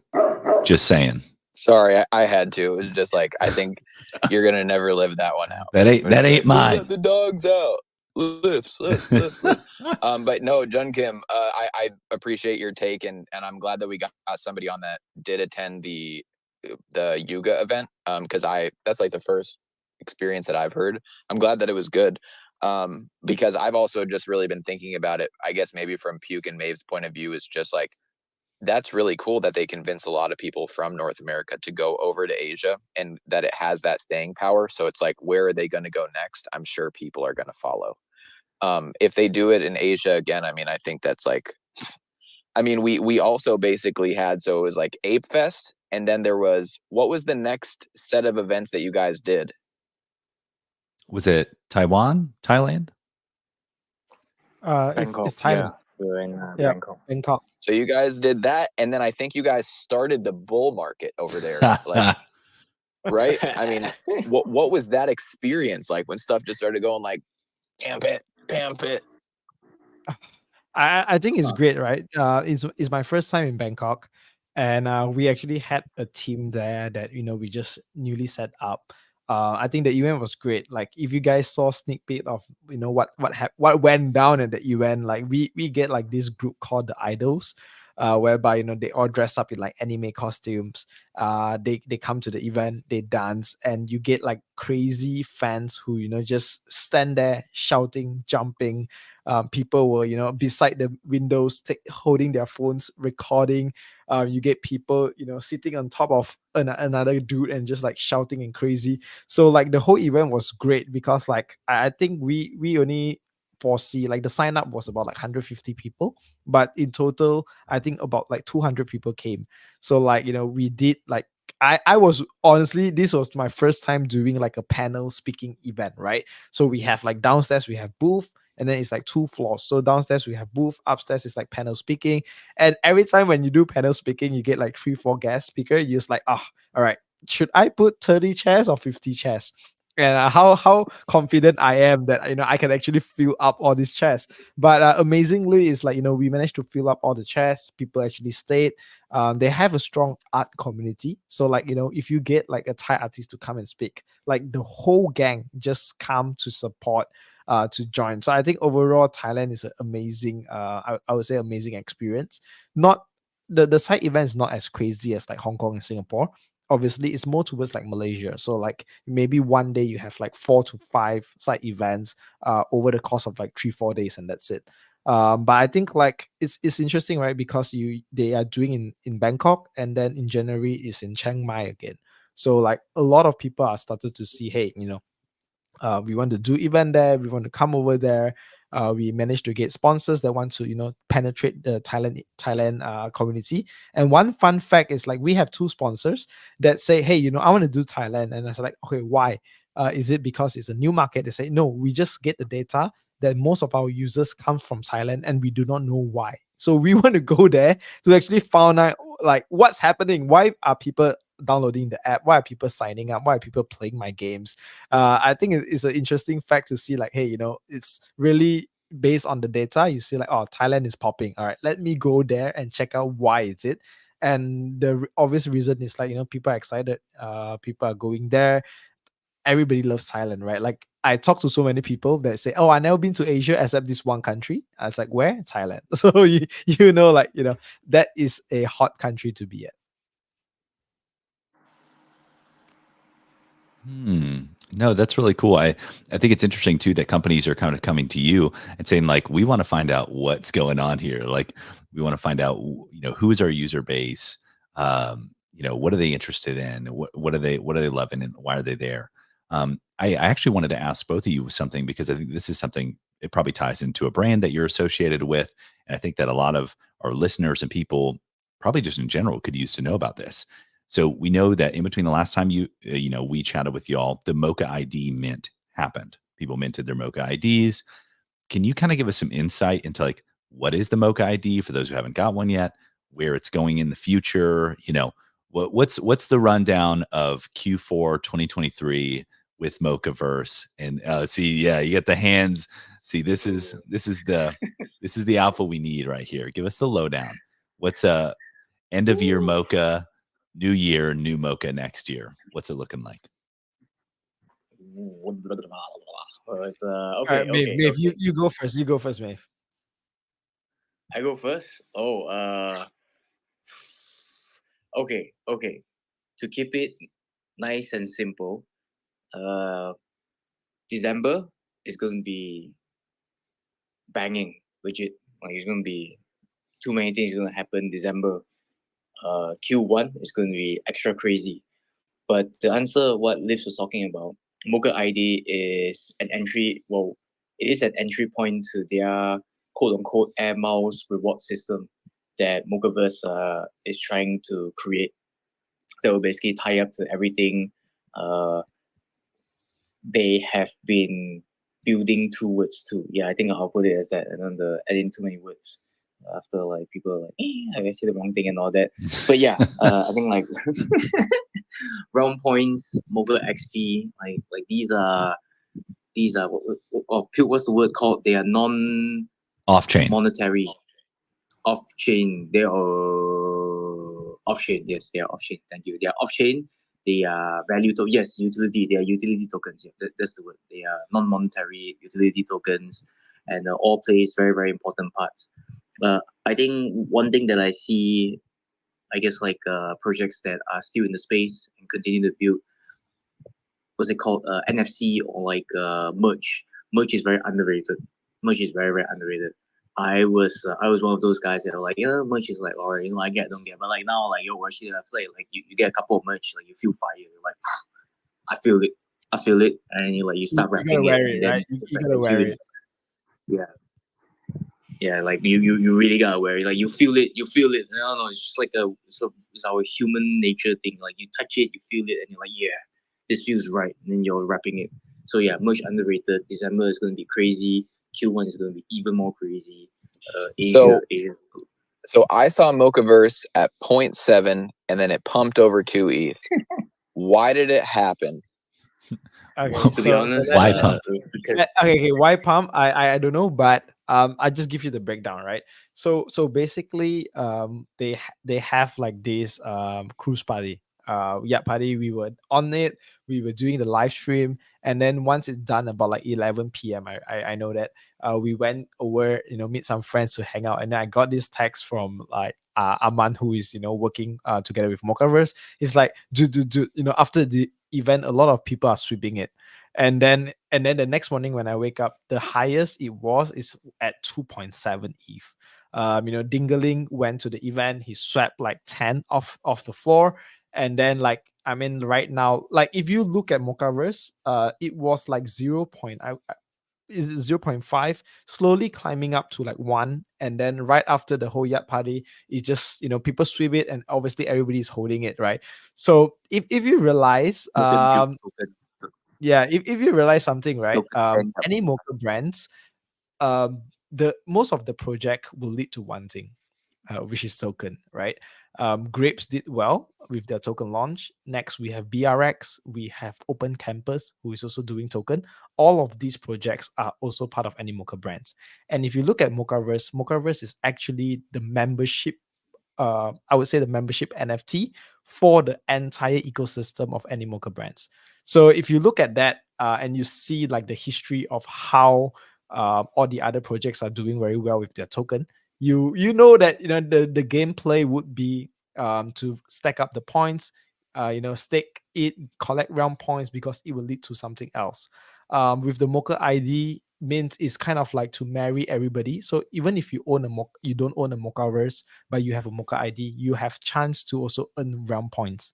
Just saying. Sorry, I had to. It was just like, I think you're gonna never live that one out. That ain't mine. Let the dogs out. Lifts. But no, Jun Kim, I appreciate your take, and I'm glad that we got somebody on that did attend the Yuga event. Because that's like the first experience that I've heard. I'm glad that it was good. Because I've also just really been thinking about it. I guess maybe from Puke and Maeve's point of view, is just like, that's really cool that they convince a lot of people from North America to go over to Asia, and that it has that staying power. So it's like, where are they going to go next? I'm sure people are going to follow. If they do it in Asia again, I mean, I think that's like, I mean, we also basically had, so it was like Ape Fest, and then there was, what was the next set of events that you guys did? Was it Taiwan, Thailand? It's Thailand. We were in Yeah. Bangkok. Bangkok. So you guys did that, and then I think you guys started the bull market over there, like, right? I mean, what was that experience like when stuff just started going like, pamp it? I think it's great, right? It's my first time in Bangkok, and we actually had a team there that we just newly set up. I think the event was great. Like if you guys saw sneak peek of what went down at the event, like we get like this group called the Idols, whereby they all dress up in like anime costumes. They come to the event, they dance, and you get like crazy fans who just stand there shouting, jumping. People were beside the windows holding their phones recording. You get people sitting on top of another dude and just like shouting and crazy. So like the whole event was great because like I think we only foresee like the sign up was about like 150 people, but in total I think about like 200 people came. So like we did like I was honestly, this was my first time doing like a panel speaking event, right? So we have like downstairs we have booth, and then it's like 2 floors. So downstairs we have booth, upstairs is like panel speaking. And every time when you do panel speaking, you get like 3-4 guest speaker. You're just like, all right, should I put 30 chairs or 50 chairs? And how confident I am that I can actually fill up all these chairs. But amazingly, it's like we managed to fill up all the chairs. People actually stayed. They have a strong art community. So like if you get like a Thai artist to come and speak, like the whole gang just come to support, to join. So I think overall Thailand is an amazing, I would say amazing experience. Not the side event is not as crazy as like Hong Kong and Singapore. Obviously, it's more towards like Malaysia. So like maybe one day you have like 4 to 5 side events over the course of like 3-4 days, and that's it. But I think like it's interesting, right? Because they are doing in Bangkok, and then in January is in Chiang Mai again. So like a lot of people are started to see, hey, we want to do event there, we want to come over there. We managed to get sponsors that want to penetrate the Thailand community. And one fun fact is like we have 2 sponsors that say, hey, I want to do Thailand. And I was like, okay, why? Is it because it's a new market? They say no, we just get the data that most of our users come from Thailand, and we do not know why. So we want to go there to actually find out like what's happening. Why are people downloading the app? Why are people signing up? Why are people playing my games? I think it's an interesting fact to see like, hey, it's really based on the data. You see like, oh, Thailand is popping. All right, let me go there and check out why is it. And the obvious reason is like, people are excited. People are going there. everybody loves Thailand, right? Like I talk to so many people that say, "Oh, I never been to Asia except this one country." I was like, "Where? Thailand." So you know, like that is a hot country to be at. No, that's really cool. I think it's interesting too that companies are kind of coming to you and saying like, we want to find out what's going on here. Like, we want to find out, who is our user base? What are they interested in? What are they loving, and why are they there? I actually wanted to ask both of you something because I think this is something, it probably ties into a brand that you're associated with, and I think that a lot of our listeners and people, probably just in general, could use to know about this. So we know that in between the last time we chatted with y'all, the Mocha ID mint happened. People minted their Mocha IDs. Can you kind of give us some insight into like what is the Mocha ID for those who haven't got one yet, where it's going in the future? What's the rundown of Q4 2023 with Mochaverse? And see, yeah, you get the hands. See, this is the alpha we need right here. Give us the lowdown. What's end of year Mocha, new year, new Mocha next year? What's it looking like? It's, All okay, right, Maeve, okay, Maeve, okay. you go first. You go first, Maeve. I go first. Oh, okay, okay. To keep it nice and simple, December is going to be banging, legit. Like it's going to be too many things going to happen. December, Q1 is going to be extra crazy. But to answer what Liv was talking about, Mocha ID is an entry. Well, it is an entry point to their quote unquote air miles reward system that Mochaverse is trying to create. That will basically tie up to everything they have been building towards to. Yeah, I think I'll put it as that, and then the adding too many words after like people are like, I say the wrong thing and all that. But yeah, I think like round points, Mogul XP, like these are what's the word called? They are non Off chain. monetary, off chain. They are off chain. Yes, they are off chain. Thank you. They are off chain. They are value to yes, utility. They are utility tokens. Yeah, that's the word. They are non-monetary utility tokens, and all plays very very important parts. I think one thing that I see, I guess like projects that are still in the space and continue to build, what's it called, NFC or like merch. Merch is very underrated. Merch is very very underrated. I was one of those guys that are like, yeah, merch is like, or I get, don't get, but like now, like yo, actually I play, like you get a couple of merch, like you feel fire, you're like, I feel it, and then you start You gotta wrapping it, wear and it, then right? it's You like gotta hits you wear in, it. yeah, yeah, like you really gotta wear it, like you feel it, I don't know, it's just like it's our human nature thing, like you touch it, you feel it, and you're like, yeah, this feels right, and then you're wrapping it. So yeah, much underrated. December is going to be crazy. Q1 is going to be even more crazy. So Asia. So I saw Mochaverse at 0.7 and then it pumped over 2 ETH. Why did it happen? Okay, To be honest, Why pump? because okay, why pump? I don't know, but I just give you the breakdown, right? So basically, they have like this cruise party, yacht party. We were on it. We were doing the live stream, and then once it's done about like 11 p.m., I know that we went over, meet some friends to hang out, and then I got this text from like Aman, who is working together with Mochaverse. He's like, dude, after the event, a lot of people are sweeping it. And then the next morning when I wake up, the highest it was is at 2.7 ETH. Dingling went to the event, he swept like 10 off the floor. And then like I mean right now, like if you look at Mochaverse, it was like 0.5, slowly climbing up to like 1, and then right after the whole yacht party, it just people sweep it, and obviously everybody's holding it, right? So if you realize yeah, if you realize something, right? Any mocha brands, the most of the project will lead to one thing, which is token, right? Grapes did well with their token launch. Next, we have BRX, we have Open Campus, who is also doing token. All of these projects are also part of any mocha brands. And if you look at Mochaverse is actually the membership, I would say the membership NFT for the entire ecosystem of Animoca brands. So if you look at that and you see like the history of how all the other projects are doing very well with their token, you know that the gameplay would be to stack up the points, stake it, collect round points, because it will lead to something else. With the Mocha ID, Mint is kind of like to marry everybody. So even if you don't own a Mochaverse, but you have a Mocha ID, you have chance to also earn round points.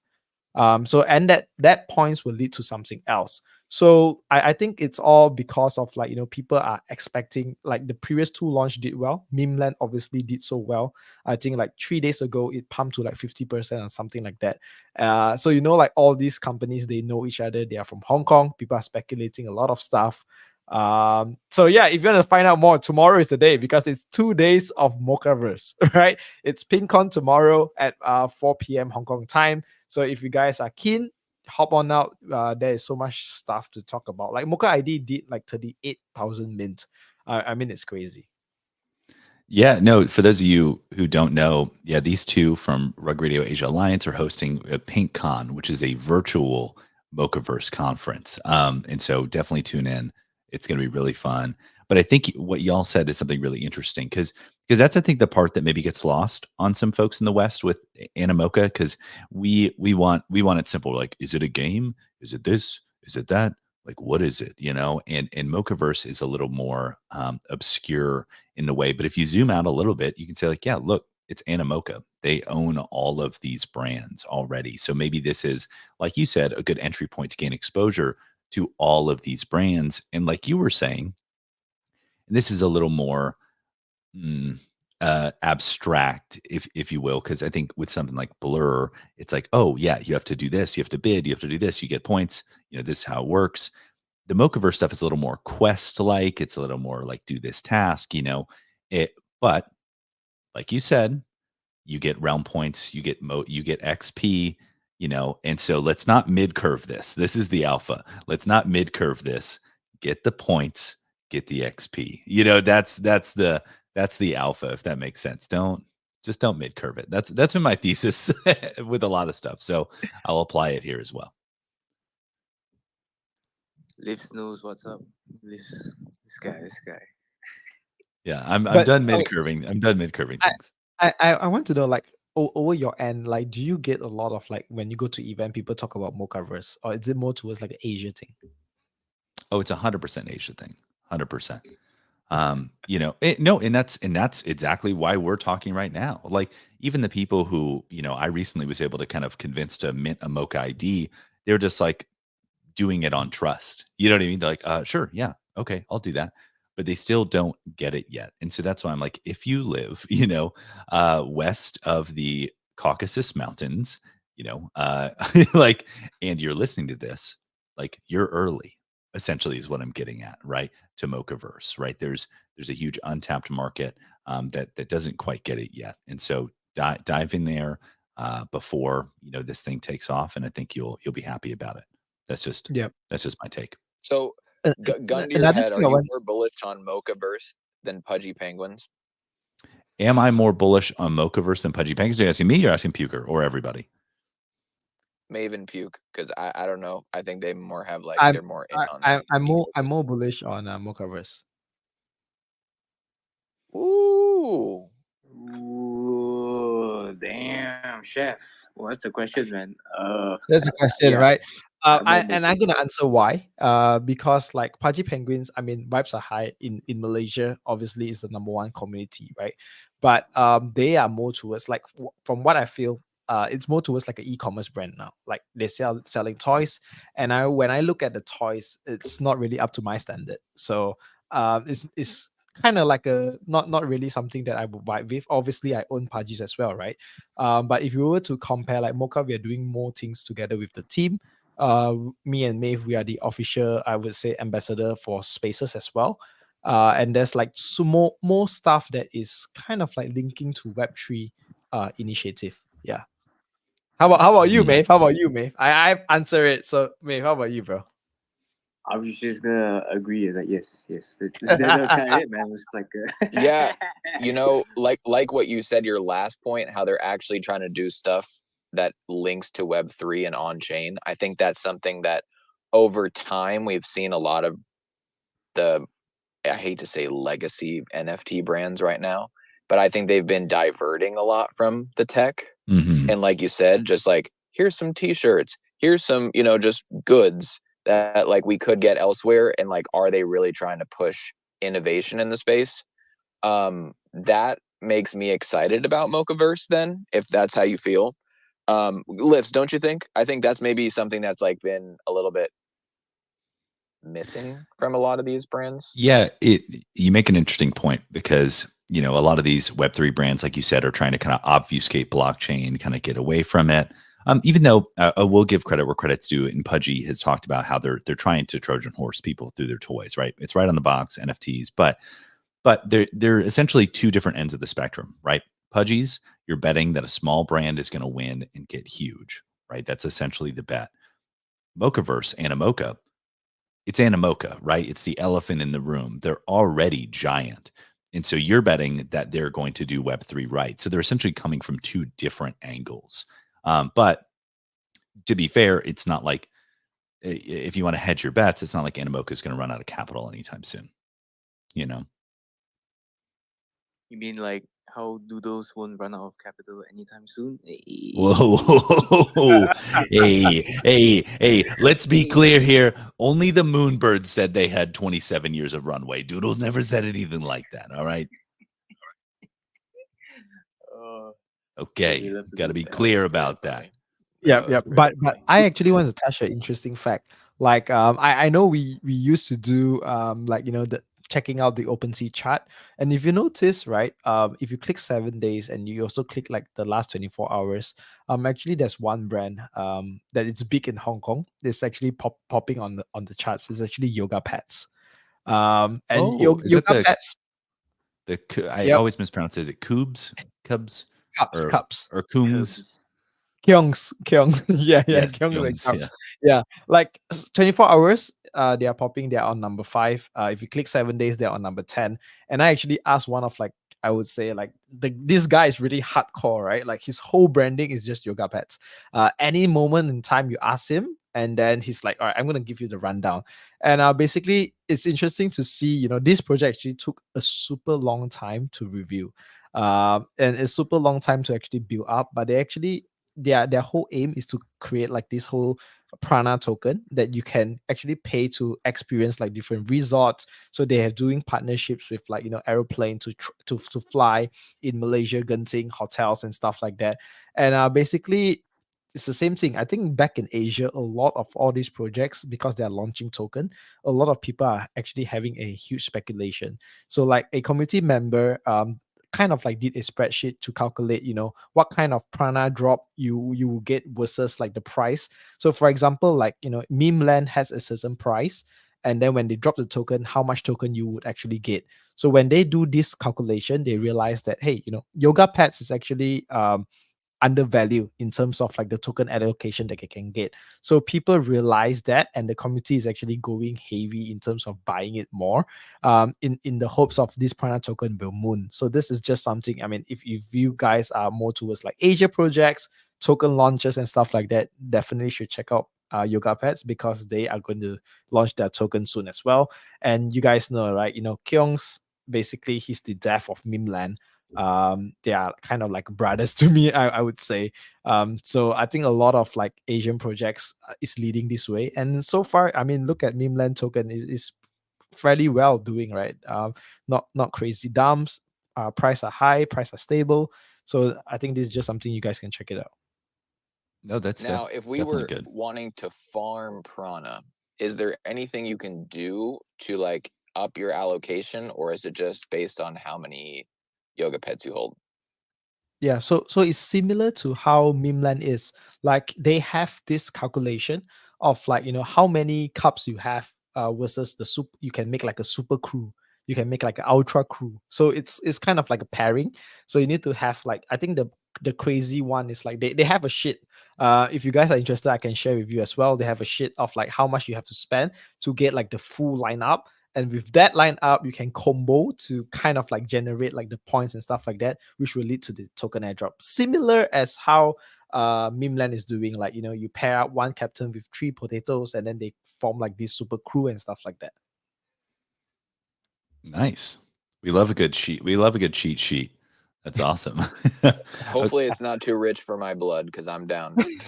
So and that points will lead to something else. So I think it's all because of like people are expecting, like the previous two launch did well. Memeland obviously did so well. I think like 3 days ago it pumped to like 50% or something like that. So like all these companies, they know each other. They are from Hong Kong. People are speculating a lot of stuff. So yeah, if you want to find out more, tomorrow is the day, because it's 2 days of Mochaverse, right? It's PinCon tomorrow at 4 p.m. Hong Kong time. So if you guys are keen, hop on out. There is so much stuff to talk about. Like Mocha ID did like 38,000 mint. I mean, it's crazy. Yeah, no, for those of you who don't know, yeah, these two from Rug Radio Asia Alliance are hosting a PinkCon, which is a virtual Mochaverse conference. And so definitely tune in. It's going to be really fun. But I think what y'all said is something really interesting, because that's, I think, the part that maybe gets lost on some folks in the West with Animoca, because we want it simple. Like, is it a game? Is it this? Is it that? Like, what is it? And Mochaverse is a little more obscure in the way. But if you zoom out a little bit, you can say, like, yeah, look, it's Animoca. They own all of these brands already. So maybe this is, like you said, a good entry point to gain exposure to all of these brands. And like you were saying, and this is a little more abstract, if you will, because I think with something like Blur, it's like, oh yeah, you have to do this, you have to bid, you have to do this, you get points. This is how it works. The Mochaverse stuff is a little more quest-like. It's a little more like do this task, it. But like you said, you get realm points, you get XP, and so let's not mid-curve this. This is the alpha. Let's not mid-curve this. Get the points, get the XP. That's the alpha, if that makes sense. Don't mid-curve it. That's been my thesis with a lot of stuff. So I'll apply it here as well. Lips knows what's up. Lips, this guy. Yeah, I'm But done mid-curving. I'm done mid-curving things. I want to know, like, over your end, like, do you get a lot of, like, when you go to event, people talk about Mochaverse, or is it more towards like an Asia thing? Oh, it's 100% Asia thing. 100%. No, and that's exactly why we're talking right now. Like, even the people who, I recently was able to kind of convince to mint a Mocha ID, they're just like doing it on trust. You know what I mean? They're like, sure, yeah, okay, I'll do that. But they still don't get it yet. And so that's why I'm like, if you live, west of the Caucasus Mountains, like, and you're listening to this, like, you're early, essentially, is what I'm getting at, right? To Mochaverse, right? There's a huge untapped market that doesn't quite get it yet. And so dive in there before this thing takes off, and I think you'll be happy about it. That's just my take. So, Uh, gun to your Another head, thing are I you want. more bullish on Mochaverse than Pudgy Penguins? Am I more bullish on Mochaverse than Pudgy Penguins? Are you asking me? You're asking Puker or everybody? Maven Puke, because I don't know. I think they more have like I'm they're more in I, on I'm the I'm ecosystem. more bullish on Mochaverse. Ooh. Ooh, damn, chef. Well, that's a question, man. That's a question, Yeah, right? I'm more I'm gonna answer why. Because like Pudgy Penguins, I mean, vibes are high in Malaysia. Obviously, it's the number one community, right? But they are more towards like from what I feel, it's more towards like an e-commerce brand now. Like they selling toys, and when I look at the toys, it's not really up to my standard. So it's kind of like a not really something that I would vibe with. Obviously, I own Pudgies as well, right? But if you were to compare, like Mocha, we are doing more things together with the team. Me and Maeve, we are the official, I would say, ambassador for Spaces as well. And there's like more stuff that is kind of like linking to Web3 initiative. Yeah. How about you, Mhm. Maeve? How about you, Maeve? I answer it. So Maeve, how about you, bro? I was just gonna agree. Is that yes. That's kind of it, man. It's like Yeah, like what you said, your last point, how they're actually trying to do stuff that links to Web3 and on chain. I think that's something that over time we've seen a lot of the, I hate to say legacy NFT brands right now, but I think they've been diverting a lot from the tech. Mhm. And like you said, just like here's some t-shirts, here's some, just goods that like we could get elsewhere. And like, are they really trying to push innovation in the space? That makes me excited about Mochaverse then, if that's how you feel. Lifts, don't you think? I think that's maybe something that's like been a little bit missing from a lot of these brands. Yeah, you make an interesting point because a lot of these Web3 brands, like you said, are trying to kind of obfuscate blockchain, kind of get away from it. Even though I will give credit where credit's due, and Pudgy has talked about how they're trying to Trojan horse people through their toys, right? It's right on the box, NFTs, but they're essentially two different ends of the spectrum, right? Pudgies, you're betting that a small brand is going to win and get huge, right? That's essentially the bet. Mochaverse, Animoca, it's Animoca, right? It's the elephant in the room. They're already giant. And so you're betting that they're going to do Web3 right. So they're essentially coming from two different angles. But to be fair, it's not like if you want to hedge your bets, it's not like Animoca is going to run out of capital anytime soon. You know? You mean like how Doodles won't run out of capital anytime soon? Whoa. Hey, let's be clear here. Only the Moonbirds said they had 27 years of runway. Doodles never said anything like that. All right. Okay. we love to Got to do be that. clear Very about that. funny. Yeah, That yeah. was pretty But funny. I actually want to touch an interesting fact. Like I know we used to do like the checking out the OpenSea chart. And if you notice, right, if you click 7 days and you also click like the last 24 hours, actually there's one brand that it's big in Hong Kong. It's actually popping on the charts. It's actually yoga pets. And Oh, is that yoga pets, I yep, always mispronounce it. Is it Cubs or cups. Kungs? Kyongs. Yeah, Yes, Kyongs and Kungs. Yeah. Cups. Yeah, like 24 hours, they are popping. They are on number 5. If you click 7 days, they're on number 10. And I actually asked one of like, I would say like this guy is really hardcore, right? Like his whole branding is just yoga pets. Any moment in time you ask him, and then he's like, all right, I'm gonna give you the rundown. And basically, it's interesting to see, this project actually took a super long time to review. And a super long time to actually build up, but they actually their whole aim is to create like this whole prana token that you can actually pay to experience like different resorts. So they are doing partnerships with like aeroplane to fly in Malaysia, Genting hotels and stuff like that. And basically it's the same thing. I think back in Asia, a lot of all these projects, because they're launching token, a lot of people are actually having a huge speculation. So like a community member kind of like did a spreadsheet to calculate what kind of prana drop you will get versus like the price. So for example, like meme land has a certain price, and then when they drop the token, how much token you would actually get. So when they do this calculation, they realize that, hey, yoga pets is actually undervalued in terms of like the token allocation that they can get. So people realize that, and the community is actually going heavy in terms of buying it more, in the hopes of this Prana token will moon. So this is just something. I mean, if you guys are more towards like Asia projects, token launches and stuff like that, definitely should check out Yoga Pets, because they are going to launch their token soon as well. And you guys know, right? Kyong's basically he's the death of meme land. They are kind of like brothers to me, I would say. So I think a lot of like Asian projects is leading this way, and so far, I mean, look at meme land token is fairly well doing, right? Not crazy dumps. Price are high, price are stable. So I think this is just something you guys can check it out. No, that's Now, if we definitely were good. wanting to farm prana, is there anything you can do to like up your allocation, or is it just based on how many yoga pets you hold? Yeah, so it's similar to how Mimland is. Like they have this calculation of like how many cups you have versus the soup. You can make like a super crew. You can make like an ultra crew. So it's kind of like a pairing. So you need to have like, I think the crazy one is like they have a sheet. If you guys are interested, I can share with you as well. They have a sheet of like how much you have to spend to get like the full lineup. And with that line up, you can combo to kind of like generate like the points and stuff like that, which will lead to the token airdrop. Similar as how Mimland is doing, like, you know, you pair up one captain with 3 potatoes and then they form like this super crew and stuff like that. Nice. We love a good sheet. We love a good cheat sheet. That's awesome. Hopefully, it's not too rich for my blood because I'm down to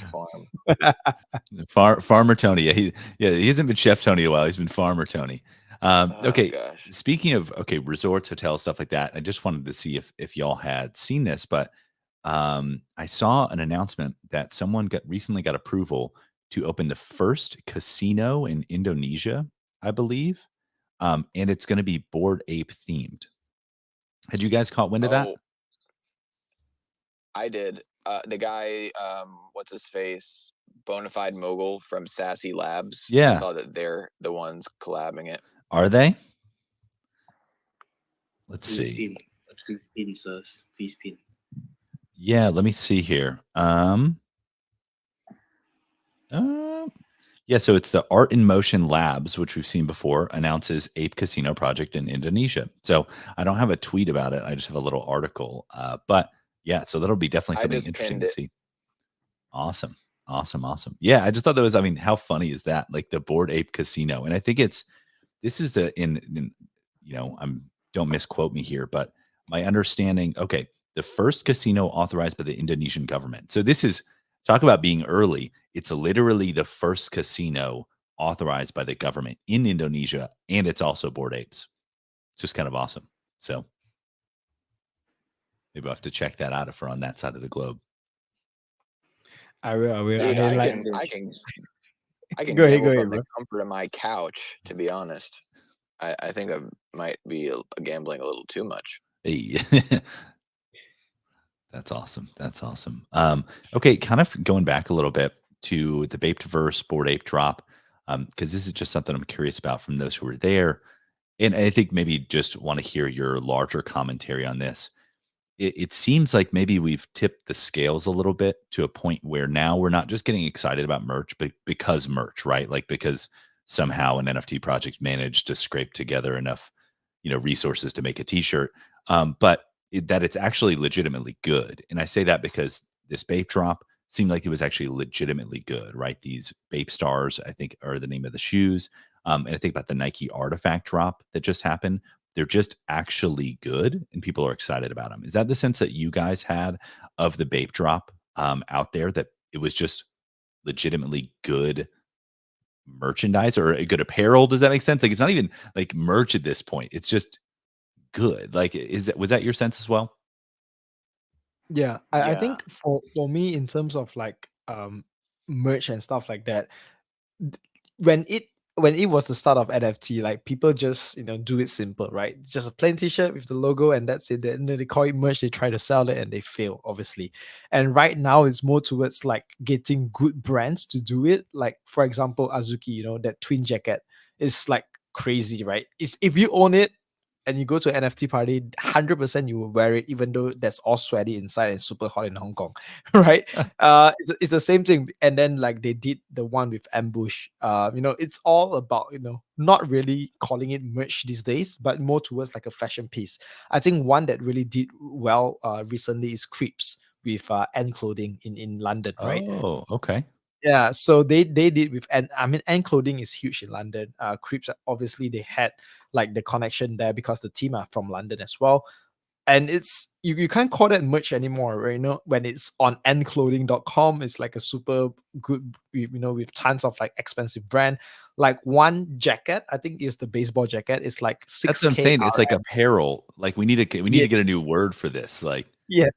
farm. Farmer Tony. He hasn't been Chef Tony a while. He's been Farmer Tony. Oh, Okay. gosh. Speaking of resorts, hotels, stuff like that. I just wanted to see if y'all had seen this, but I saw an announcement that someone recently got approval to open the first casino in Indonesia, I believe, and it's going to be Bored Ape themed. Had you guys caught wind of that? Oh, I did. The guy, what's his face? Bonafide Mogul from Sassy Labs. I Yeah. saw that they're the ones collabing it. Are they? Let's Please see. pin. Please pin, sirs. Please pin. Yeah, let me see here. Yeah, so it's the Art in Motion Labs, which we've seen before, announces Ape Casino project in Indonesia. So I don't have a tweet about it. I just have a little article. But yeah, so that'll be definitely I something just interesting pinned to it. see. Awesome. Yeah, I just thought that was, I mean, how funny is that? Like the Bored Ape Casino. And I think this is in you know, don't misquote me here, but my understanding, okay, the first casino authorized by the Indonesian government. So this is, talk about being early. It's literally the first casino authorized by the government in Indonesia, and it's also Bored Apes. It's just kind of awesome. So maybe I'll have to check that out if we're on that side of the globe. I will. Dude, I I like. can Go ahead, gamble from bro. the comfort of my couch, to be honest. I think I might be gambling a little too much. Hey. That's awesome. Okay, kind of going back a little bit to the Bapeverse Bored Ape drop, because this is just something I'm curious about from those who were there. And I think maybe just want to hear your larger commentary on this. It seems like maybe we've tipped the scales a little bit to a point where now we're not just getting excited about merch, but because merch, right? Like because somehow an NFT project managed to scrape together enough, resources to make a T-shirt, but that it's actually legitimately good. And I say that because this Bape drop seemed like it was actually legitimately good, right? These Bape stars, I think, are the name of the shoes. And I think about the Nike artifact drop that just happened. They're just actually good and people are excited about them. Is that the sense that you guys had of the Bape drop out there, that it was just legitimately good merchandise or a good apparel? Does that make sense? Like, it's not even like merch at this point. It's just good. Like, was that your sense as well? Yeah, I Yeah. think for me in terms of like merch and stuff like that, th- when it was the start of NFT, like people just do it simple, right? Just a plain t-shirt with the logo and that's it. Then they call it merch, they try to sell it and they fail, obviously. And right now it's more towards like getting good brands to do it. Like for example, Azuki, that twin jacket is like crazy, right? It's if you own it and you go to an NFT party, 100% you will wear it, even though that's all sweaty inside and super hot in Hong Kong, right? It's the same thing. And then like they did the one with Ambush. It's all about not really calling it merch these days, but more towards like a fashion piece. I think one that really did well recently is Creeps with N Clothing in London, right? Oh, okay. Yeah, so they did with, and I mean, N Clothing is huge in London. Creeps, obviously they had like the connection there because the team are from London as well. And it's you can't call that merch anymore, right? When it's on nclothing.com, it's like a super good, with tons of like expensive brand. Like one jacket, I think is the baseball jacket, is like That's what I'm 6K saying. It's like RM. apparel. Like we need to Yeah, get a new word for this. Like, yeah.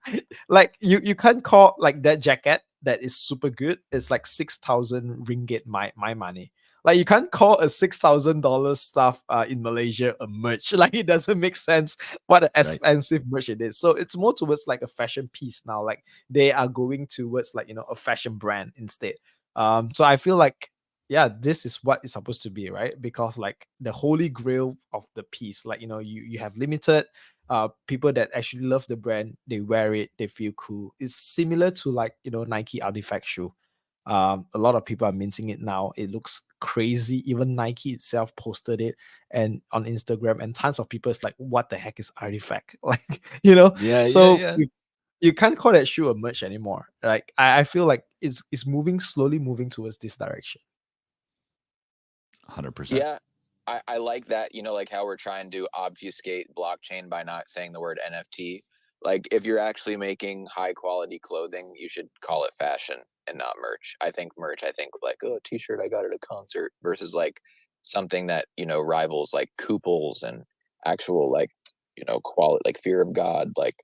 Like you can't call like that jacket that is super good. It's like 6,000 ringgit my money. Like you can't call a $6,000 stuff in Malaysia a merch. Like it doesn't make sense what an right. expensive merch it is. So it's more towards like a fashion piece now. Like they are going towards like a fashion brand instead. So I feel like yeah, this is what it's supposed to be, right? Because like the holy grail of the piece, like you have limited people that actually love the brand, they wear it, they feel cool. It's similar to like Nike artifact shoe. A lot of people are minting it now. It looks crazy. Even Nike itself posted it and on Instagram, and tons of people is like, "What the heck is Artifact?" Like, Yeah, So yeah. you can't call that shoe a merch anymore. Like I feel like it's moving slowly, moving towards this direction. 100%. Yeah, I like that, like how we're trying to obfuscate blockchain by not saying the word NFT. Like, if you're actually making high quality clothing, you should call it fashion and not merch. I think like, oh, a t-shirt I got at a concert versus like something that, rivals like couples and actual like, quality, like fear of God, like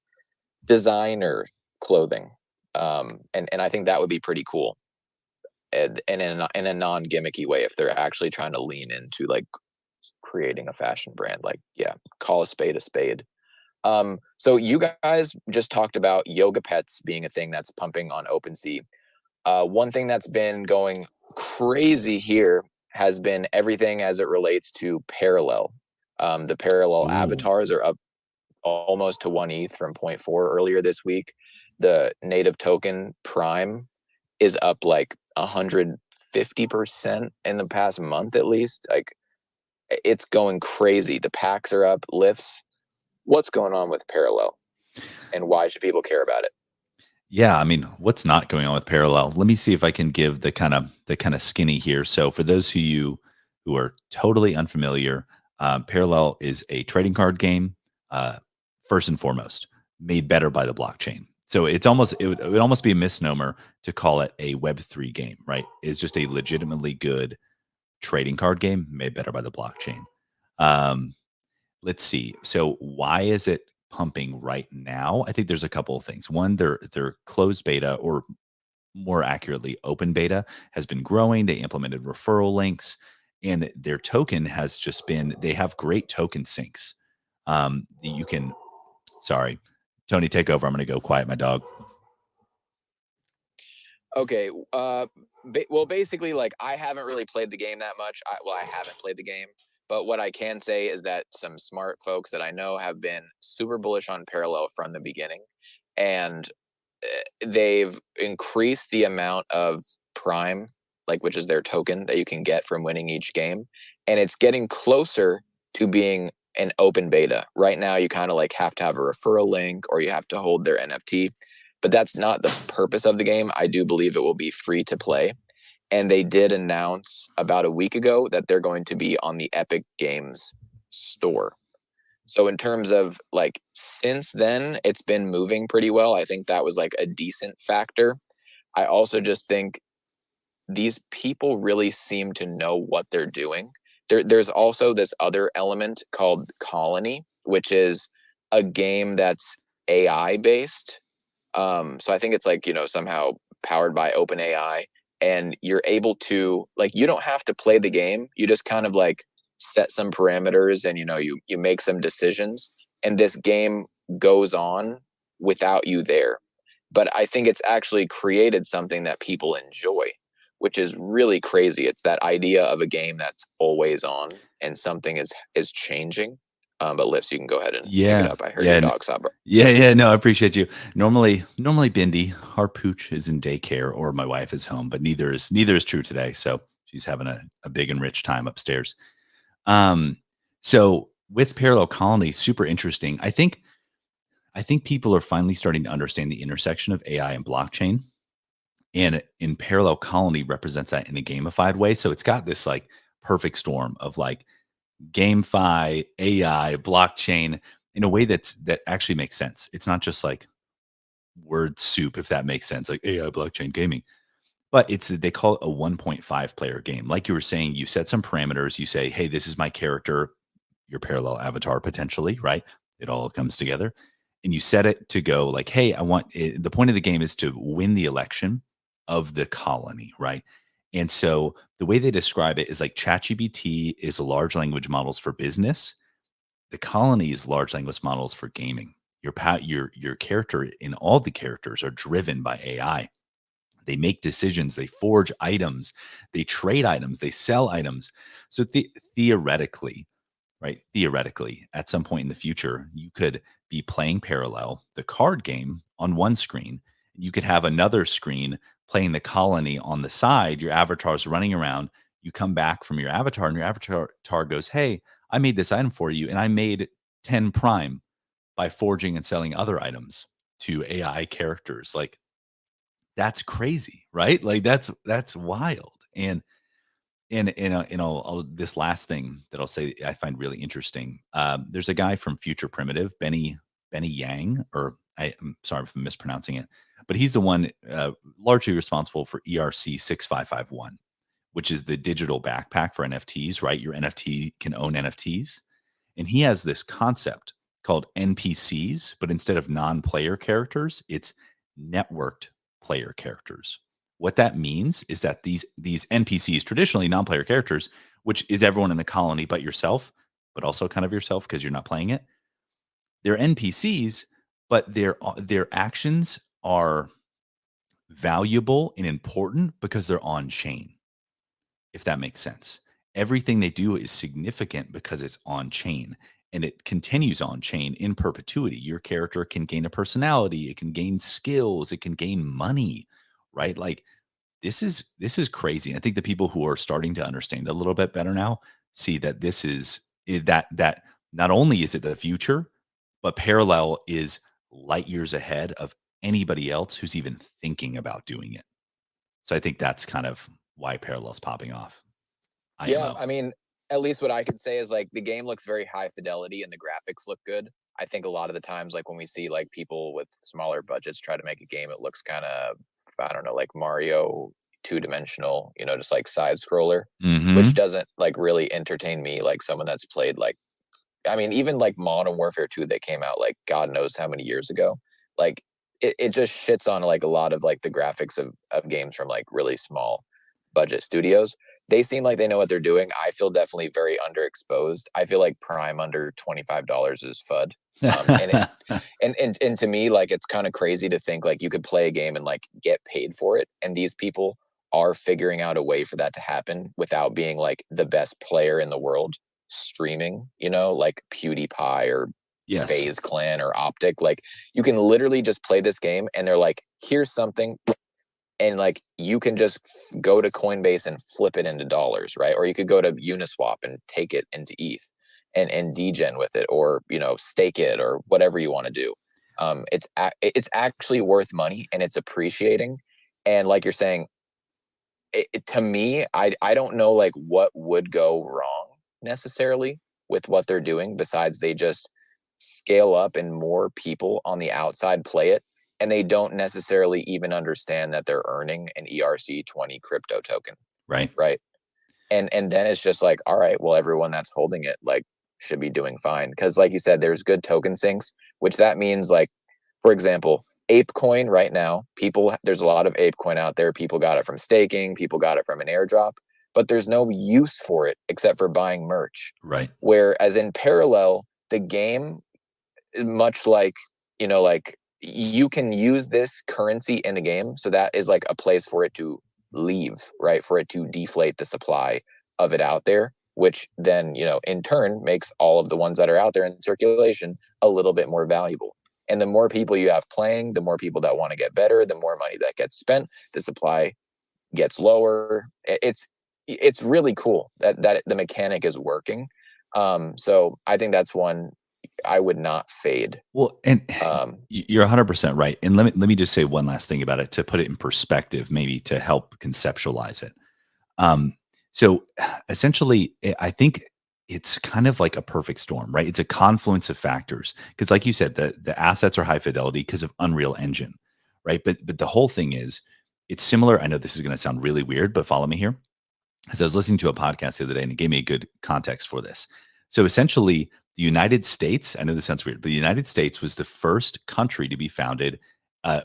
designer clothing. And I think that would be pretty cool. And in a non-gimmicky way, if they're actually trying to lean into like creating a fashion brand, like, yeah, call a spade a spade. So you guys just talked about yoga pets being a thing that's pumping on OpenSea. One thing that's been going crazy here has been everything as it relates to Parallel. The Parallel Ooh. avatars are up almost to 1 ETH from 0.4 earlier this week. The native token Prime is up like 150% in the past month at least. Like, it's going crazy. The packs are up, lifts. What's going on with Parallel, and why should people care about it? Yeah, I mean, what's not going on with Parallel? Let me see if I can give the kind of skinny here. So for those of you who are totally unfamiliar, Parallel is a trading card game, first and foremost, made better by the blockchain. So it would almost be a misnomer to call it a Web3 game, right? It's just a legitimately good trading card game made better by the blockchain. Um, let's see. So why is it pumping right now? I think there's a couple of things. One, their closed beta, or more accurately, open beta, has been growing. They implemented referral links, and their token has just been. They have great token syncs. You can. Sorry, Tony, take over. I'm going to go quiet my dog. Okay. Well, basically, like, I haven't really played the game that much. I haven't played the game, but what I can say is that some smart folks that I know have been super bullish on Parallel from the beginning, and they've increased the amount of Prime, like, which is their token that you can get from winning each game, and it's getting closer to being an open beta. Right now, you kind of like have to have a referral link or you have to hold their NFT, but that's not the purpose of the game. I do believe it will be free to play. And they did announce about a week ago that they're going to be on the Epic Games store. So in terms of like since then, it's been moving pretty well. I think that was like a decent factor. I also just think these people really seem to know what they're doing. There's also this other element called Colony, which is a game that's AI based. So I think it's like, somehow powered by OpenAI, and you're able to like, you don't have to play the game. You just kind of like set some parameters and you make some decisions, and this game goes on without you there. But I think it's actually created something that people enjoy, which is really crazy. It's that idea of a game that's always on and something is changing. But Lips, you can go ahead and pick it Yeah, up. I heard yeah, your dog stop. yeah. No, I appreciate you. Normally, Bindi, our pooch, is in daycare, or my wife is home, but neither is true today. So she's having a big and rich time upstairs. So with Parallel Colony, super interesting. I think people are finally starting to understand the intersection of AI and blockchain. And in Parallel Colony represents that in a gamified way. So it's got this like perfect storm of like GameFi, AI, blockchain in a way that actually makes sense. It's not just like word soup, if that makes sense, like AI, blockchain, gaming. But they call it a 1.5 player game. Like you were saying, you set some parameters. You say, hey, this is my character, your Parallel avatar potentially, right? It all comes together. And you set it to go like, hey, the point of the game is to win the election of the colony, right? And so the way they describe it is like ChatGPT is large language models for business. The colony is large language models for gaming. Your character and all the characters are driven by AI. They make decisions, they forge items, they trade items, they sell items. So theoretically, right? Theoretically, at some point in the future, you could be playing Parallel, the card game, on one screen. You could have another screen playing the colony on the side, your avatar's running around. You come back from your avatar, and your avatar goes, "Hey, I made this item for you, and I made 10 prime by forging and selling other items to AI characters." Like, that's crazy, right? Like, that's wild. And this last thing that I'll say I find really interesting. There's a guy from Future Primitive, Benny Yang, or I'm sorry if I'm mispronouncing it, but he's the one largely responsible for ERC 6551, which is the digital backpack for NFTs. Right, your NFT can own NFTs, and he has this concept called NPCs, but instead of non-player characters, it's networked player characters. What that means is that these NPCs, traditionally non-player characters, which is everyone in the colony but yourself, but also kind of yourself because you're not playing it, they're NPCs, but their actions are valuable and important because they're on chain, if that makes sense. Everything they do is significant because it's on chain, and it continues on chain in perpetuity. Your character can gain a personality, it can gain skills, it can gain money, right? Like, this is crazy. I think the people who are starting to understand a little bit better now see that this is that not only is it the future, but Parallel is light years ahead of anybody else who's even thinking about doing it. So I think that's kind of why Parallel's popping off. Yeah, IMO. I mean, at least what I can say is like the game looks very high fidelity and the graphics look good. I think a lot of the times, like when we see like people with smaller budgets try to make a game, it looks kind of, I don't know, like Mario 2-dimensional, just like side scroller, which Mhm. doesn't like really entertain me. Like someone that's played like, I mean, even like Modern Warfare 2 that came out like God knows how many years ago, like it just shits on like a lot of like the graphics of games from like really small budget studios. They seem like they know what they're doing. I feel definitely very underexposed. I feel like Prime under $25 is FUD. And to me, like it's kind of crazy to think like you could play a game and like get paid for it. And these people are figuring out a way for that to happen without being like the best player in the world streaming, like PewDiePie or Yes. FaZe Clan or Optic. Like you can literally just play this game and they're like, here's something, and like you can just go to Coinbase and flip it into dollars, right? Or you could go to Uniswap and take it into ETH and degen with it, or stake it, or whatever you want to do. It's actually worth money and it's appreciating. And like you're saying, to me, I don't know like what would go wrong necessarily with what they're doing besides they just scale up and more people on the outside play it, and they don't necessarily even understand that they're earning an ERC20 crypto token, Right. right? And then it's just like, all right, well, everyone that's holding it like should be doing fine, because like you said, there's good token sinks, which that means like, for example, ApeCoin right now, there's a lot of ApeCoin out there. People got it from staking, people got it from an airdrop, but there's no use for it except for buying merch. Right. Whereas in Parallel, the game, much like, like you can use this currency in the game. So that is like a place for it to leave, right? For it to deflate the supply of it out there, which then, in turn makes all of the ones that are out there in circulation a little bit more valuable. And the more people you have playing, the more people that want to get better, the more money that gets spent, the supply gets lower. It's really cool that the mechanic is working. So I think that's one I would not fade. Well, and Um, you're 100% right. And let me just say one last thing about it to put it in perspective, maybe to help conceptualize it. So essentially, I think it's kind of like a perfect storm, right? It's a confluence of factors because, like you said, the assets are high fidelity because of Unreal Engine, right? But the whole thing is, it's similar. I know this is going to sound really weird, but follow me here. As I was listening to a podcast the other day, and it gave me a good context for this. So essentially, the United States, I know this sounds weird, but the United States was the first country to be founded,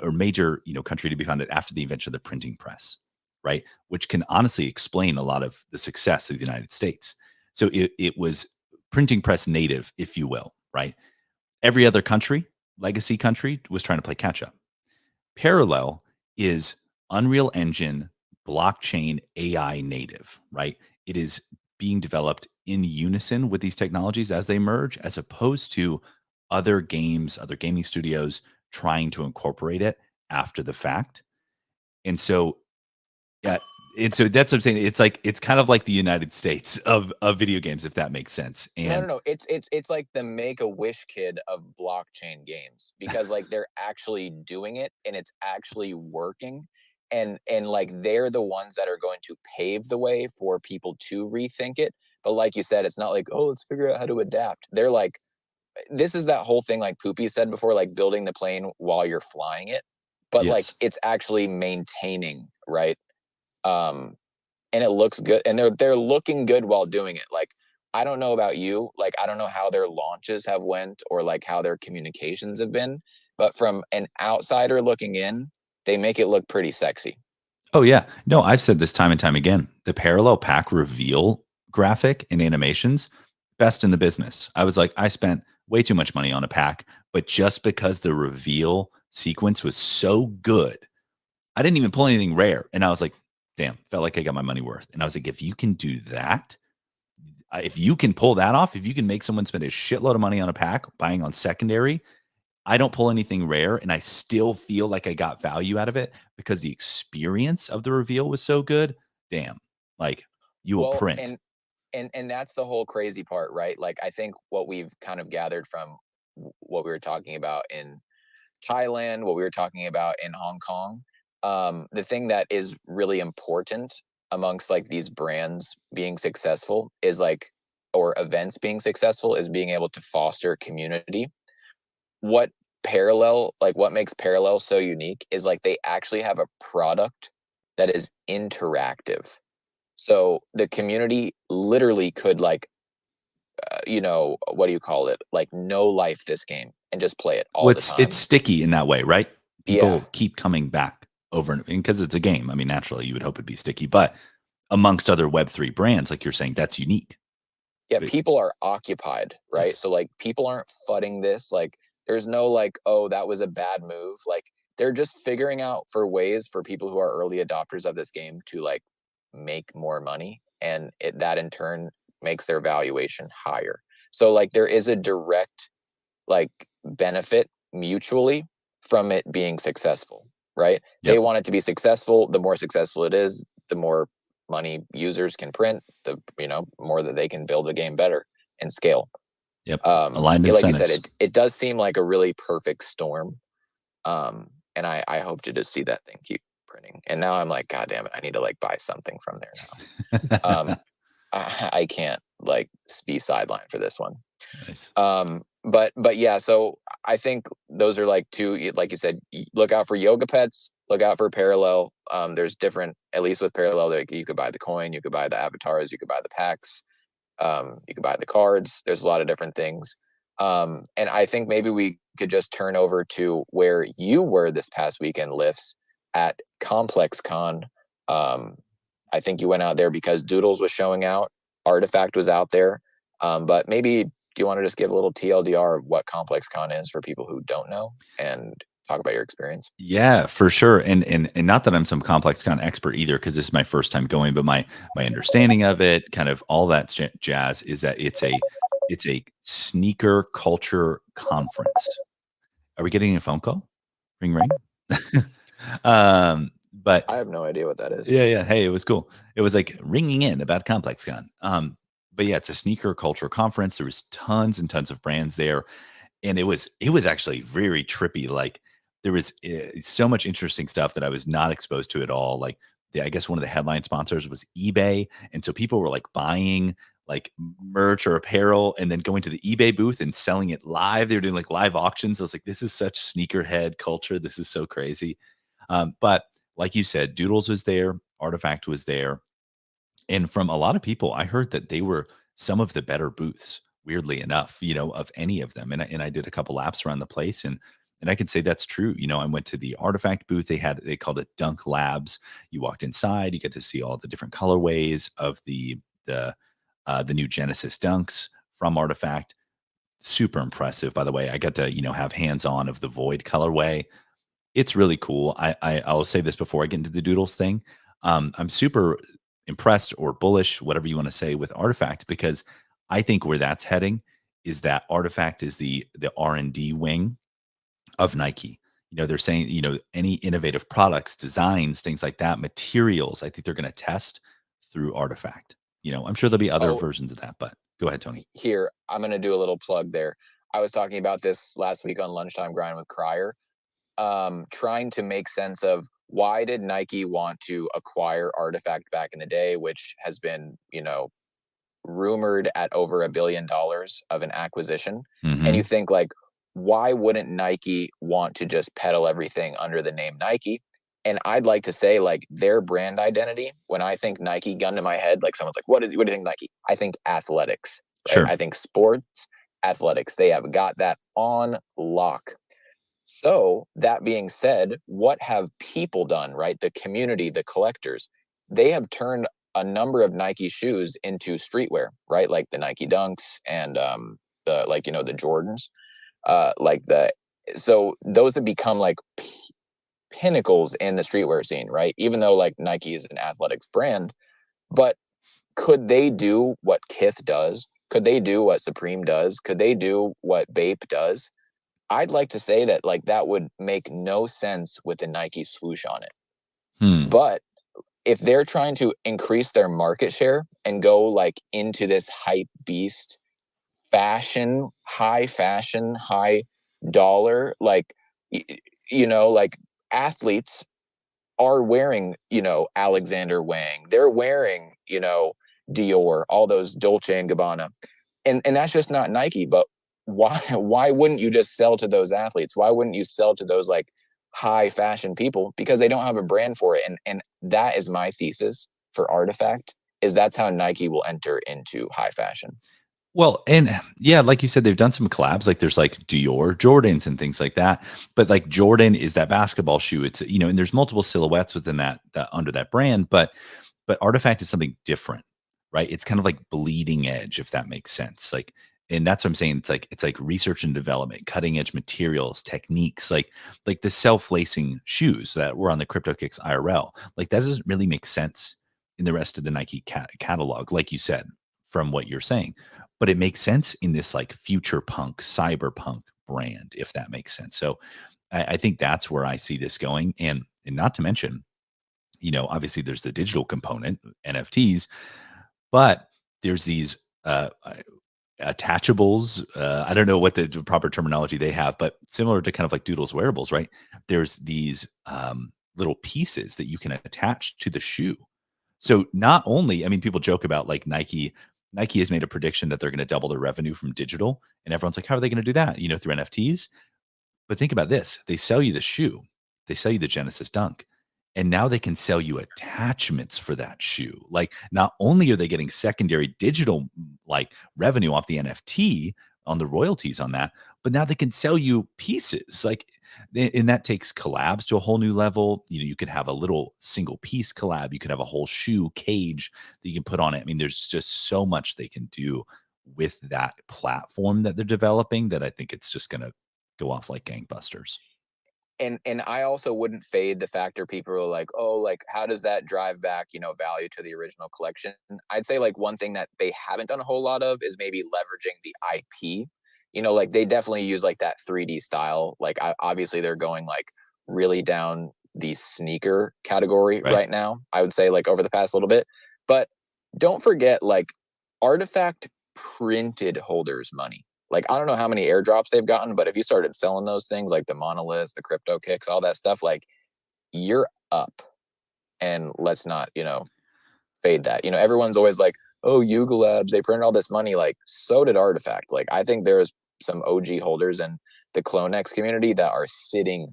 or major, country to be founded after the invention of the printing press, right? Which can honestly explain a lot of the success of the United States. So it was printing press native, if you will, right? Every other country, legacy country, was trying to play catch up. Parallel is Unreal Engine blockchain AI native, right? It is being developed in unison with these technologies as they merge, as opposed to other games, other gaming studios trying to incorporate it after the fact. And so Yeah. And so that's what I'm saying. It's kind of like the United States of video games, if that makes sense. And No. It's like the Make-A-Wish kid of blockchain games, because like they're actually doing it and it's actually working, and like they're the ones that are going to pave the way for people to rethink it. But like you said, it's not like, oh, let's figure out how to adapt. They're like, this is that whole thing like Poopy said before, like building the plane while you're flying it, but like yes. it's actually maintaining, right? Um, and it looks good, and they're looking good while doing it. Like, I don't know about you, like I don't know how their launches have went or like how their communications have been, but from an outsider looking in, they make it look pretty sexy. Oh yeah. No, I've said this time and time again. The parallel pack reveal graphic and animations, best in the business. I was like, I spent way too much money on a pack, but just because the reveal sequence was so good, I didn't even pull anything rare. And I was like, damn, felt like I got my money worth. And I was like, if you can do that, if you can pull that off, if you can make someone spend a shitload of money on a pack, buying on secondary, I don't pull anything rare and I still feel like I got value out of it because the experience of the reveal was so good. Damn, like you will Well, print. and that's the whole crazy part, right? Like I think what we've kind of gathered from what we were talking about in Thailand, what we were talking about in Hong Kong, the thing that is really important amongst like these brands being successful is like, or events being successful, is being able to foster community. What what makes Parallel so unique is like they actually have a product that is interactive. So the community literally could like, what do you call it? Like no life this game and just play it all the It's time. sticky in that way, right? Yeah. People keep coming back over and because it's a game. I mean, naturally, you would hope it'd be sticky, but amongst other Web3 brands, like you're saying, that's unique. Yeah, But people are occupied, right? yes, So like people aren't fudding this. Like there's no like, oh, that was a bad move. Like they're just figuring out for ways for people who are early adopters of this game to like make more money, and that in turn makes their valuation higher. So like there is a direct like benefit mutually from it being successful, right? They yep, want it to be successful. The more successful it is, the more money users can print, the more that they can build the game better and scale. yep. Aligned Like you said, incentives. it does seem like a really perfect storm. And I hope to just see that thing keep printing. And now I'm like, God damn it, I need to like buy something from there now. I can't like be sidelined for this one. Nice. But yeah, so I think those are like two, like you said, look out for yoga pets, look out for Parallel. There's different, at least with Parallel, like you could buy the coin, you could buy the avatars, you could buy the packs, you could buy the cards. There's a lot of different things. And I think maybe we could just turn over to where you were this past weekend, Lifts, at Complex Con. I think you went out there because Doodles was showing out, Artifact was out there. But maybe do you want to just give a little TLDR of what Complex Con is for people who don't know and talk about your experience? Yeah, for sure. And not that I'm some complex con expert either, because this is my first time going, but my understanding of it, kind of all that jazz, is that it's a sneaker culture conference. Are we getting a phone call? Ring ring. But I have no idea what that is. yeah. Hey, it was cool. It was like ringing in about ComplexCon. But yeah, it's a sneaker culture conference. There was tons and tons of brands there, and it was actually very trippy. Like there was so much interesting stuff that I was not exposed to at all. Like I guess one of the headline sponsors was eBay, and so people were like buying like merch or apparel and then going to the eBay booth and selling it live. They were doing like live auctions. I was like, this is such sneakerhead culture. This is so crazy. But like you said, Doodles was there, Artifact was there, and from a lot of people, I heard that they were some of the better booths, weirdly enough, of any of them. And I did a couple laps around the place and I can say that's true. I went to the Artifact booth. They called it Dunk Labs. You walked inside, you get to see all the different colorways of the new Genesis Dunks from Artifact. Super impressive, by the way. I got to, have hands-on of the Void colorway. It's really cool. I'll say this before I get into the Doodles thing. I'm super impressed or bullish, whatever you want to say, with Artifact, because I think where that's heading is that Artifact is the R&D wing of Nike. They're saying, any innovative products, designs, things like that, materials, I think they're going to test through Artifact. I'm sure there'll be other Oh, versions of that, but go ahead, Tony. here, I'm going to do a little plug there. I was talking about this last week on Lunchtime Grind with Crier, trying to make sense of why did Nike want to acquire Artifact back in the day, which has been, rumored at over $1 billion of an acquisition. Mhm. And you think like, why wouldn't Nike want to just peddle everything under the name Nike? And I'd like to say like their brand identity, when I think Nike, gun to my head, like someone's like, what do you think Nike? I think athletics, right? Sure. I think sports, athletics. They have got that on lock. So that being said, what have people done, right? The community, the collectors, they have turned a number of Nike shoes into streetwear, right? Like the Nike Dunks and the the Jordans, like the so those have become like pinnacles in the streetwear scene, right? Even though like Nike is an athletics brand, but could they do what Kith does? Could they do what Supreme does? Could they do what Bape does? I'd like to say that like that would make no sense with the Nike swoosh on it. Hmm. But if they're trying to increase their market share and go like into this hype beast fashion, high dollar, like like athletes are wearing, Alexander Wang. They're wearing, Dior, all those Dolce and Gabbana. And that's just not Nike, but why wouldn't you just sell to those athletes? Why wouldn't you sell to those like high fashion people? Because they don't have a brand for it. And that is my thesis for Artifact, is that's how Nike will enter into high fashion. Well, and yeah, like you said, they've done some collabs. Like there's like Dior Jordans and things like that. But like Jordan is that basketball shoe. It's and there's multiple silhouettes within that under that brand. But Artifact is something different, right? It's kind of like bleeding edge, if that makes sense. Like, and that's what I'm saying. It's like research and development, cutting edge materials, techniques, like the self lacing shoes that were on the Crypto Kicks IRL. Like that doesn't really make sense in the rest of the Nike catalog, like you said, from what you're saying, but it makes sense in this like future punk, cyberpunk brand, if that makes sense. So I think that's where I see this going, and not to mention, obviously there's the digital component, NFTs, but there's these attachables. I don't know what the proper terminology they have, but similar to kind of like Doodle's wearables, right? There's these little pieces that you can attach to the shoe. So not only, I mean, people joke about like Nike. Nike has made a prediction that they're going to double their revenue from digital, and everyone's like, how are they going to do that? Through NFTs. But think about this: they sell you the shoe, they sell you the Genesis Dunk, and now they can sell you attachments for that shoe. Like, not only are they getting secondary digital like revenue off the NFT on the royalties on that, but now they can sell you pieces. Like, and that takes collabs to a whole new level. You could have a little single piece collab. You could have a whole shoe cage that you can put on it. I mean, there's just so much they can do with that platform that they're developing that I think it's just going to go off like gangbusters. And I also wouldn't fade the factor people are like, oh, like how does that drive back, value to the original collection? I'd say like one thing that they haven't done a whole lot of is maybe leveraging the IP. Like they definitely use like that 3D style. Like obviously they're going like really down the sneaker category right now. I would say like over the past little bit. But don't forget like Artifact printed holders money. Like I don't know how many airdrops they've gotten, but if you started selling those things like the monoliths, the crypto kicks, all that stuff, like you're up. And let's not, fade that. Everyone's always like, oh, Yuga Labs, they printed all this money. Like, so did Artifact. Like, I think there's some OG holders in the CloneX community that are sitting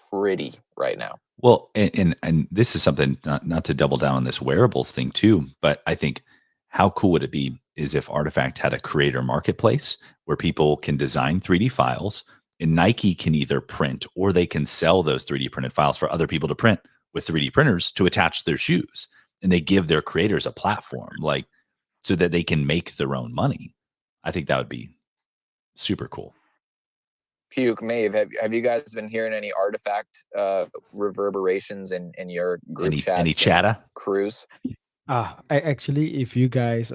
pretty right now. Well, and this is something, not to double down on this wearables thing too, but I think how cool would it be is if Artifact had a creator marketplace where people can design 3D files, and Nike can either print or they can sell those 3D printed files for other people to print with 3D printers to attach their shoes. And they give their creators a platform like so that they can make their own money. I think that would be super cool. Puke, Maeve, have you guys been hearing any Artifact reverberations in your group chats? Any chatter? Crews? Actually, if you guys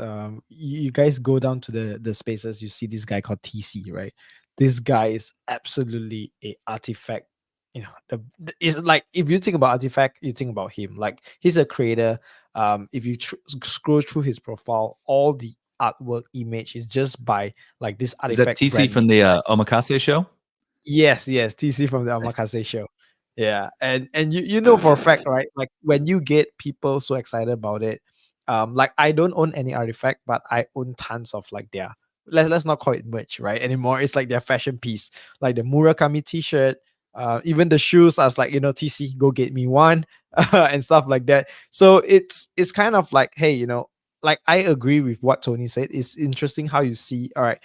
you guys go down to the spaces, you see this guy called TC, right? This guy is absolutely a artifact you know, it's like if you think about Artifact, you think about him. Like he's a creator. If you scroll through his profile, all the artwork image is just by like this Is that Artifact TC from branding. the Omakase show? Yes, yes, TC from the Omakase show. Yeah, and you know for a fact, right? Like when you get people so excited about it, like I don't own any Artifact, but I own tons of like their let's not call it merch, right? Anymore. It's like their fashion piece, like the Murakami T-shirt, even the shoes. I was like, TC, go get me one, and stuff like that. So it's kind of like, hey, like I agree with what Tony said. It's interesting how you see, all right,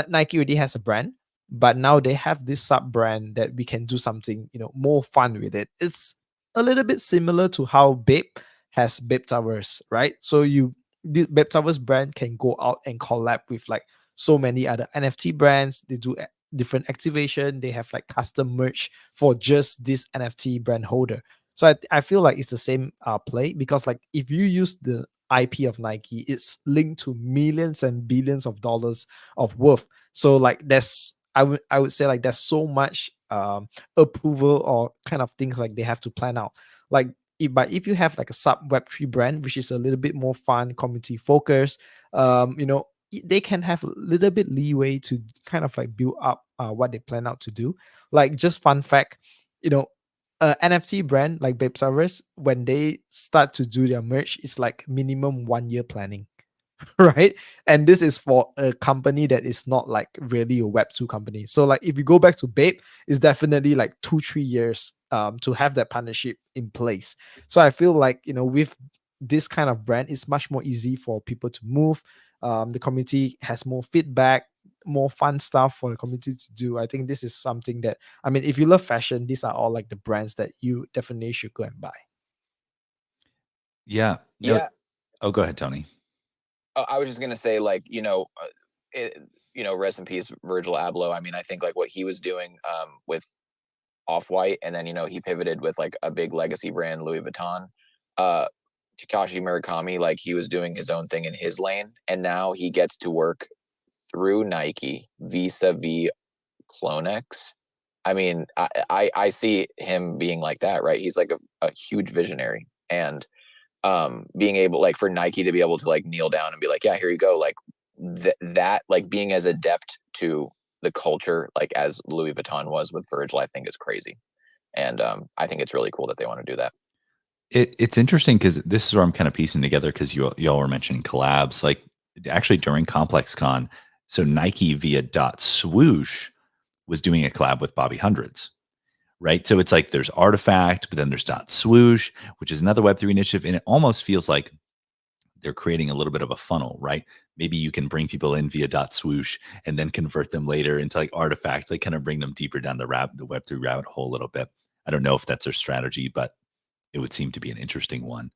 Nike already has a brand, but now they have this sub brand that we can do something more fun with it. It's a little bit similar to how Babe has Babe Towers, right? So the Babe Towers brand can go out and collab with like so many other NFT brands. They do different activation. They have like custom merch for just this NFT brand holder. So I feel like it's the same play, because like if you use the IP of Nike, it's linked to millions and billions of dollars of worth. So like I would say like there's so much approval or kind of things like they have to plan out. Like if you have like a sub Web3 brand, which is a little bit more fun, community focused, they can have a little bit leeway to kind of like build up what they plan out to do. Like just fun fact, you know, NFT brand like Babe Service, when they start to do their merch, it's like minimum 1 year planning. Right? And this is for a company that is not like really a Web2 company. So like if you go back to Babe, it's definitely like 2-3 years to have that partnership in place. So I feel like with this kind of brand, it's much more easy for people to move. The community has more feedback, more fun stuff for the community to do. I think this is something that, I mean, if you love fashion, these are all like the brands that you definitely should go and buy. Yeah. No. Yeah. Oh, go ahead, Tony. I was just gonna say, like, rest in peace, Virgil Abloh. I mean, I think like what he was doing with Off White, and then he pivoted with like a big legacy brand, Louis Vuitton. Takashi Murakami, like he was doing his own thing in his lane, and now he gets to work through Nike vis-a-vis CloneX. I mean, I see him being like that, right? He's like a huge visionary, and being able, like, for Nike to be able to like kneel down and be like, yeah, here you go, like that, like being as adept to the culture like as Louis Vuitton was with Virgil, I think is crazy. And I think it's really cool that they want to do that. It's interesting because this is where I'm kind of piecing together, because y'all were mentioning collabs. Like actually during ComplexCon, so Nike via Dot Swoosh was doing a collab with Bobby Hundreds, right? So it's like there's Artifact, but then there's Dot Swoosh, which is another Web3 initiative, and it almost feels like they're creating a little bit of a funnel, right? Maybe you can bring people in via Dot Swoosh and then convert them later into like Artifact, like kind of bring them deeper down the Web3 rabbit hole a little bit. I don't know if that's their strategy, but it would seem to be an interesting one.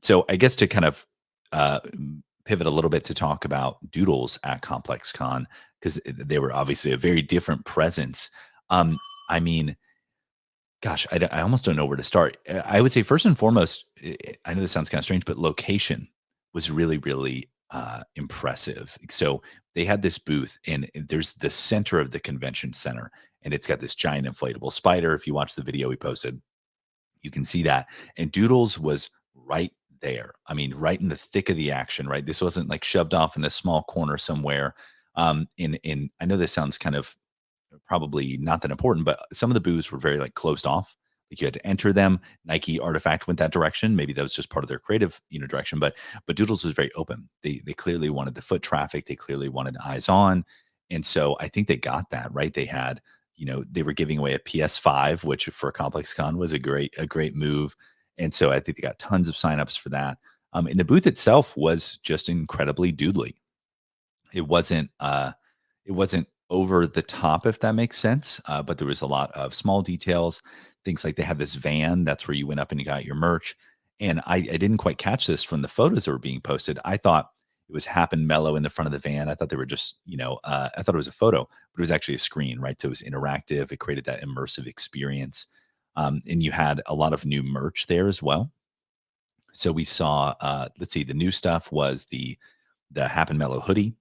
So I guess to kind of pivot a little bit to talk about Doodles at ComplexCon, because they were obviously a very different presence. I mean, gosh, I almost don't know where to start. I would say first and foremost, I know this sounds kind of strange, but location was really, really impressive. So they had this booth, and there's the center of the convention center, and it's got this giant inflatable spider. If you watch the video we posted, you can see that. And Doodles was right there. I mean, right in the thick of the action, right? This wasn't like shoved off in a small corner somewhere. In I know this sounds kind of probably not that important, but some of the booths were very like closed off. Like you had to enter them. Nike Artifact went that direction. Maybe that was just part of their creative, direction. But Doodles was very open. They clearly wanted the foot traffic. They clearly wanted eyes on, and so I think they got that right. They had, they were giving away a PS5, which for ComplexCon was a great move, and so I think they got tons of signups for that. And the booth itself was just incredibly doodly. It wasn't over the top, if that makes sense. But there was a lot of small details, things like they had this van. That's where you went up and you got your merch. And I didn't quite catch this from the photos that were being posted. I thought it was Happen Mellow in the front of the van. I thought they were just, I thought it was a photo, but it was actually a screen, right? So it was interactive. It created that immersive experience. And you had a lot of new merch there as well. So we saw, let's see, the new stuff was the Happen Mellow hoodie,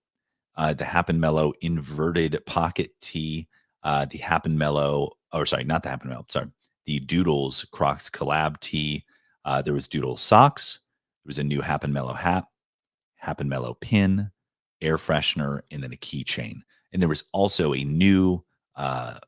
the Happen Mellow inverted pocket tee, the Happen Mellow or sorry, not the Happen Mellow, sorry, the Doodles Crocs collab tee. There was Doodles socks. There was a new Happen Mellow hat, Happen Mellow pin, air freshener, and then a keychain. And there was also a new, let's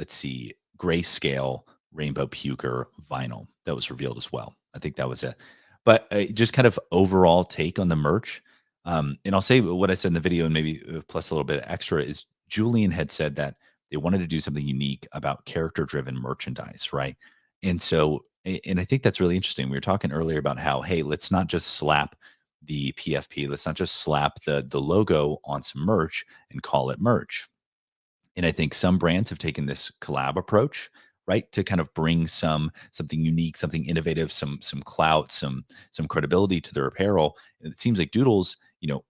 see, grayscale rainbow puker vinyl that was revealed as well. I think that was it. But just kind of overall take on the merch. And I'll say what I said in the video, and maybe plus a little bit extra, is Julian had said that they wanted to do something unique about character driven merchandise, right? And so, and I think that's really interesting. We were talking earlier about how, hey, let's not just slap the PFP, let's not just slap the logo on some merch and call it merch. And I think some brands have taken this collab approach, right, to kind of bring something unique, something innovative, some clout, some credibility to their apparel. And it seems like Doodles,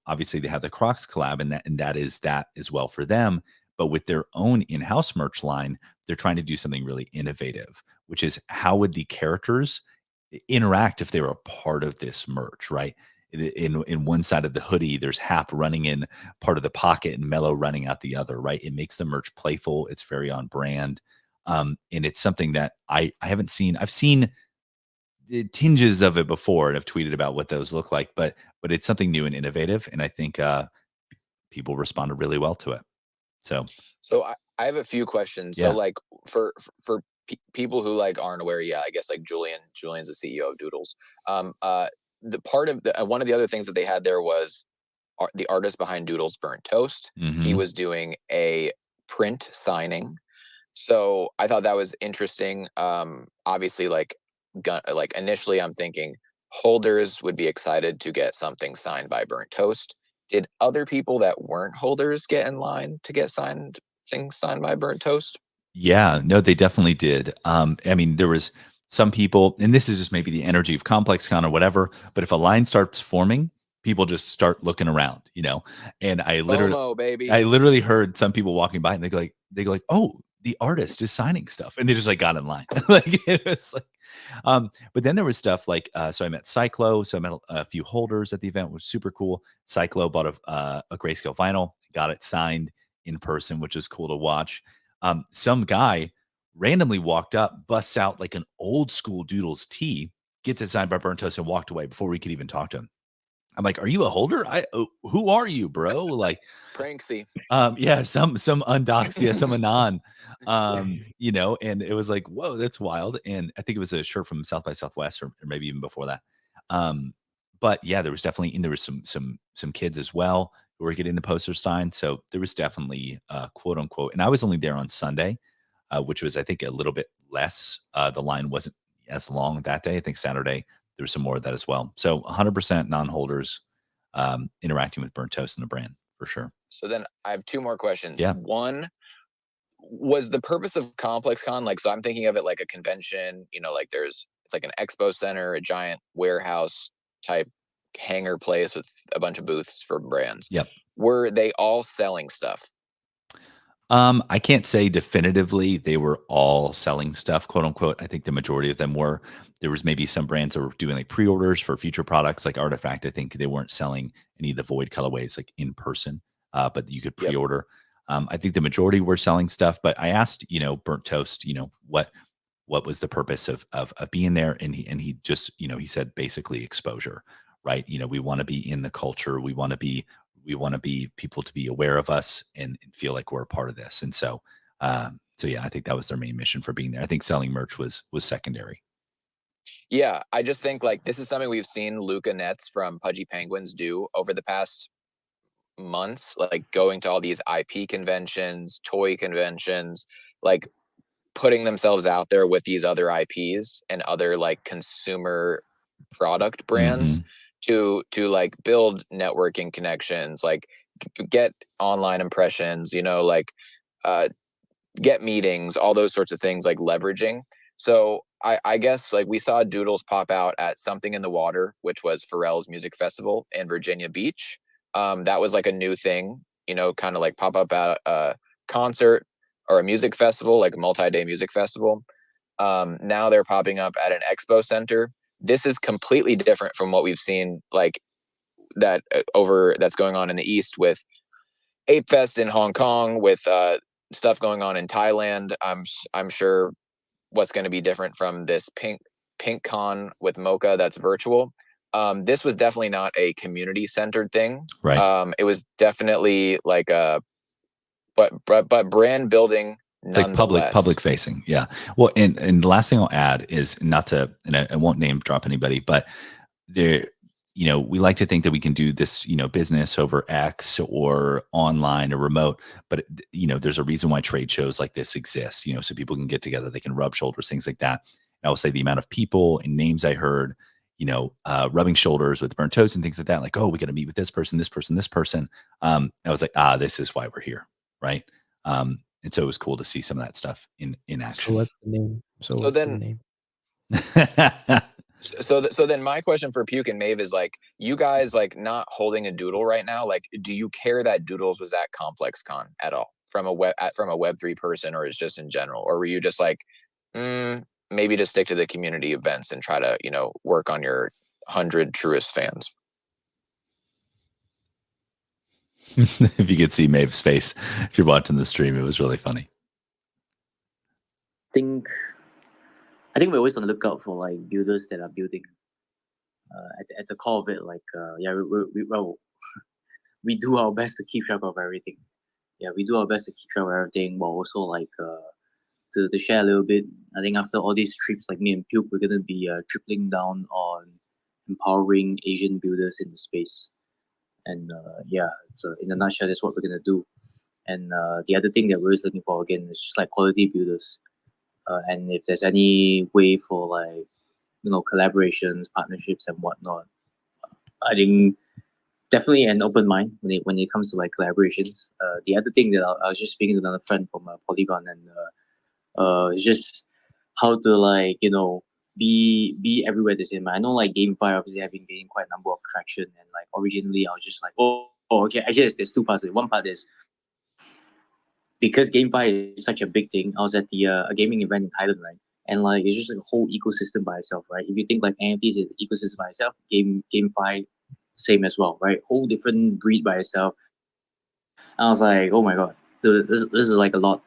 obviously they have the Crocs collab, and that is that as well for them. But with their own in-house merch line, they're trying to do something really innovative, which is how would the characters interact if they were a part of this merch, right? In one side of the hoodie, there's Hap running in part of the pocket and Mellow running out the other, right? It makes the merch playful. It's very on brand. And it's something that I haven't seen. I've seen tinges of it before, and I've tweeted about what those look like, but it's something new and innovative. And I think people responded really well to it. So I have a few questions. Yeah. So like for people who like aren't aware, yeah, I guess like Julian's the CEO of Doodles. The part of one of the other things that they had there was the artist behind Doodles, Burnt Toast. He Mhm. was doing a print signing, so I thought that was interesting. Obviously, like initially, I'm thinking holders would be excited to get something signed by Burnt Toast. Did other people that weren't holders get in line to get things signed by Burnt Toast? Yeah, no, they definitely did. I mean, there was some people, and this is just maybe the energy of ComplexCon or whatever, but if a line starts forming, people just start looking around, And FOMO, baby. I literally heard some people walking by and they go like, "Oh, the artist is signing stuff," and they just like got in line. Like it was like, but then there was stuff like, so I met Cyclo, so I met a few holders at the event, which was super cool. Cyclo bought a grayscale vinyl, got it signed in person, which is cool to watch. Some guy randomly walked up, busts out like an old school Doodles tee, gets it signed by Burnt Toast, and walked away before we could even talk to him. I'm like, "Are you a holder? Who are you, bro?" Like, Pranksy. yeah, some undoxed, yeah, some anon, and it was like, whoa, that's wild. And I think it was a shirt from South by Southwest, or maybe even before that. But yeah, there was definitely, and there was some kids as well who were getting the posters signed. So there was definitely quote unquote, and I was only there on Sunday, which was I think a little bit less. The line wasn't as long that day. I think Saturday there was some more of that as well. So 100% non-holders interacting with Burnt Toast and the brand for sure. So then I have two more questions. Yeah. One, was the purpose of ComplexCon like, so I'm thinking of it like a convention, like it's like an expo center, a giant warehouse type hangar place with a bunch of booths for brands. Yep. Were they all selling stuff? I can't say definitively they were all selling stuff, quote unquote. I think the majority of them were. There was maybe some brands that were doing like pre-orders for future products, like Artifact. I think they weren't selling any of the Void colorways like in person, but you could pre-order. Yep. I think the majority were selling stuff, but I asked, Burnt Toast, what was the purpose of being there, and he just, he said basically exposure, right? We want to be in the culture, we want to be people to be aware of us and feel like we're a part of this. And so yeah, I think that was their main mission for being there. I think selling merch was secondary. Yeah, I just think like this is something we've seen Luca Nets from Pudgy Penguins do over the past months, like going to all these IP conventions, toy conventions, like putting themselves out there with these other IPs and other like consumer product brands to like build networking connections, like get online impressions, like get meetings, all those sorts of things, like leveraging. So I guess like we saw Doodles pop out at Something in the Water, which was Pharrell's music festival in Virginia Beach. That was like a new thing, kind of like pop up at a concert or a music festival, like a multi-day music festival. Now they're popping up at an expo center. This is completely different from what we've seen, like that's going on in the East with Ape Fest in Hong Kong, with stuff going on in Thailand. I'm sure what's going to be different from this Pink Con with Mocha that's virtual. This was definitely not a community centered thing. Right. It was definitely like a but brand building. It's like public facing. Yeah. Well, and the last thing I'll add is not to, and I won't name drop anybody, but there, you know, we like to think that we can do this, you know, business over X or online or remote, but you know, there's a reason why trade shows like this exist, you know, so people can get together, they can rub shoulders, things like that. And I will say the amount of people and names I heard, you know, rubbing shoulders with burnt toast and things like that, like, oh, we got to meet with this person, this person, this person. I was like, this is why we're here. Right. And so it was cool to see some of that stuff in So action. what's the name? So So what's the then- name? So then my question for Puke and Maeve is like, you guys like not holding a doodle right now, like do you care that Doodles was at Complex Con at all from a Web3 person, or is just in general, or were you just like maybe just stick to the community events and try to, you know, work on your 100 truest fans? If you could see Maeve's face if you're watching the stream, it was really funny. I think we're always on the lookout for like builders that are building. At the core of it, like we do our best to keep track of everything. Yeah, we do our best to keep track of everything, but also like to share a little bit. I think after all these trips, like me and Puke, we're gonna be tripling down on empowering Asian builders in the space. And it's in a nutshell, that's what we're gonna do. And the other thing that we're always looking for again is just like quality builders. And if there's any way for like, you know, collaborations, partnerships, and whatnot, I think definitely an open mind when it comes to like collaborations. The other thing that I was just speaking to another friend from Polygon, and it's just how to like, you know, be everywhere at the same time. I know like GameFi obviously have been gaining quite a number of traction, and like originally I was just like, oh okay, actually there's two parts. One part is because GameFi is such a big thing. I was at the a gaming event in Thailand, right? And like it's just like a whole ecosystem by itself, right? If you think like NFTs is an ecosystem by itself, GameFi same as well, right? Whole different breed by itself. And I was like, oh my god, this is like a lot.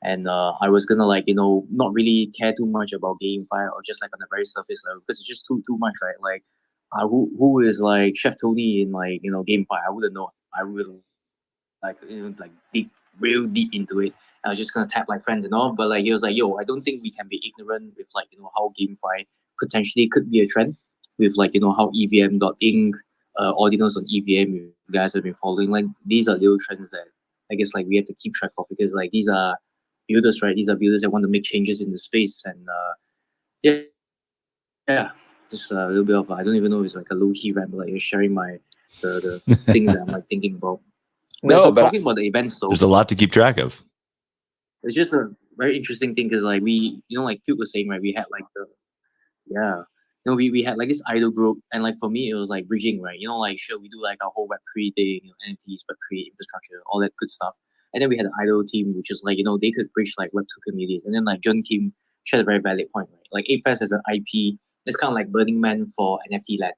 And I was gonna like, you know, not really care too much about GameFi or just like on the very surface level because it's just too much, right? Like who is like Chef Tony in like, you know, GameFi? I wouldn't know. I would like, you know, like real deep into it. I was just gonna tap like friends and all, but like he was like, yo, I don't think we can be ignorant with like, you know, how GameFi potentially could be a trend with like, you know, how EVM.inc, ordinals on EVM, you guys have been following. Like these are little trends that I guess like we have to keep track of because like these are builders, right? These are builders that want to make changes in the space, and yeah, just a little bit of I don't even know if it's like a low key rant, but like just sharing my the things that I'm like thinking about. No, but talking about the events though, There's a lot to keep track of. it's just a very interesting thing because like we, you know, like Puke was saying, right? We had like you know, we had like this idol group, and like for me it was like bridging, right? You know, like sure we do like our whole Web3 thing, you know, NFTs, Web3 infrastructure, all that good stuff. And then we had an idol team, which is like, you know, they could bridge like Web2 communities. And then like John team shared a very valid point, right? Like Ep.3 as an IP, it's kind of like Burning Man for NFT land,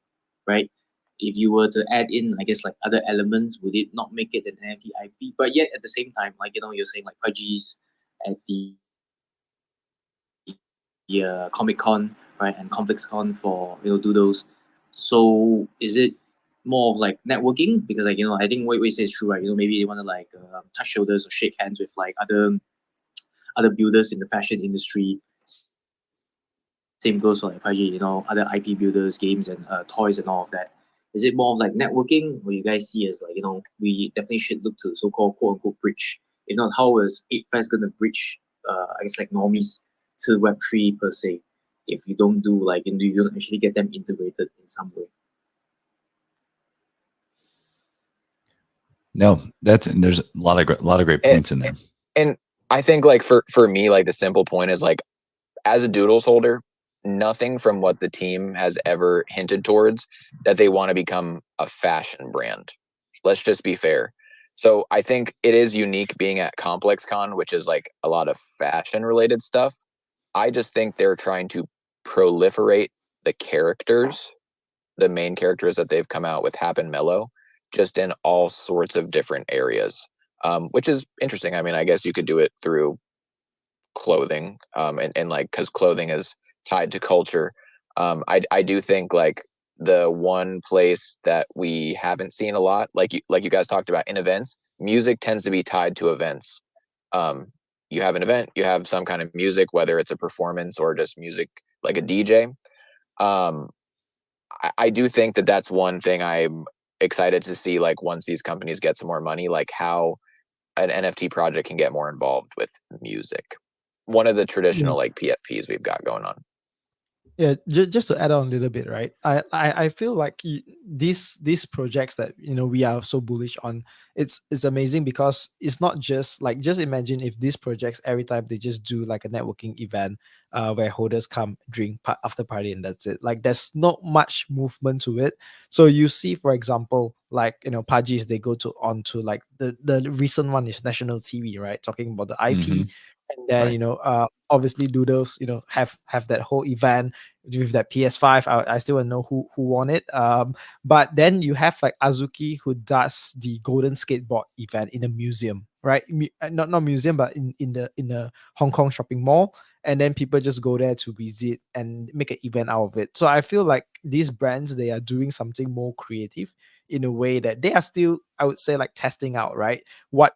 right? If you were to add in, I guess like other elements, would it not make it an NFT IP? But yet at the same time, like, you know, you're saying like Pudgies at the Comic Con, right, and Complex Con for, you know, doodles. So is it more of like networking? Because like, you know, I think what you say is true, right? You know, maybe they want to like touch shoulders or shake hands with like other builders in the fashion industry. Same goes for like Paji, you know, other IP builders, games, and toys and all of that. Is it more of like networking, or you guys see as like, you know, we definitely should look to so-called quote unquote bridge? If not, how is Ep.3 gonna bridge? I guess like normies to Web3 per se. If you don't do like, and you don't actually get them integrated in some way. No, there's a lot of great points in there. And I think like for me, like the simple point is like, as a Doodles holder, nothing from what the team has ever hinted towards that they want to become a fashion brand. Let's just be fair. So I think it is unique being at Complex Con, which is like a lot of fashion related stuff. I just think they're trying to proliferate the characters, the main characters that they've come out with, Hap and Mellow, just in all sorts of different areas. which is interesting. I mean, I guess you could do it through clothing, and like because clothing is tied to culture. I do think like the one place that we haven't seen a lot, like you guys talked about in events, music tends to be tied to events. Um, you have an event, you have some kind of music, whether it's a performance or just music like a DJ. Um, I do think that that's one thing I'm excited to see. Like once these companies get some more money, like how an NFT project can get more involved with music. One of the traditional like PFPs we've got going on. Yeah, just to add on a little bit, right? I feel like these projects that we are so bullish on, it's amazing because it's not just like, just imagine if these projects every time they just do like a networking event where holders come drink after party and that's it. Like there's not much movement to it. So you see, for example, like Pudgies, they go to on to like the recent one is national TV, right? Talking about the IP, Mhm. and then Right. obviously Doodles have that whole event with that PS5. I still don't know who won it. But then you have like Azuki, who does the Golden Skateboard event in a museum, right? Not museum, but in the Hong Kong shopping mall. And then people just go there to visit and make an event out of it. So I feel like these brands, they are doing something more creative in a way that they are still, I would say, like testing out, right? What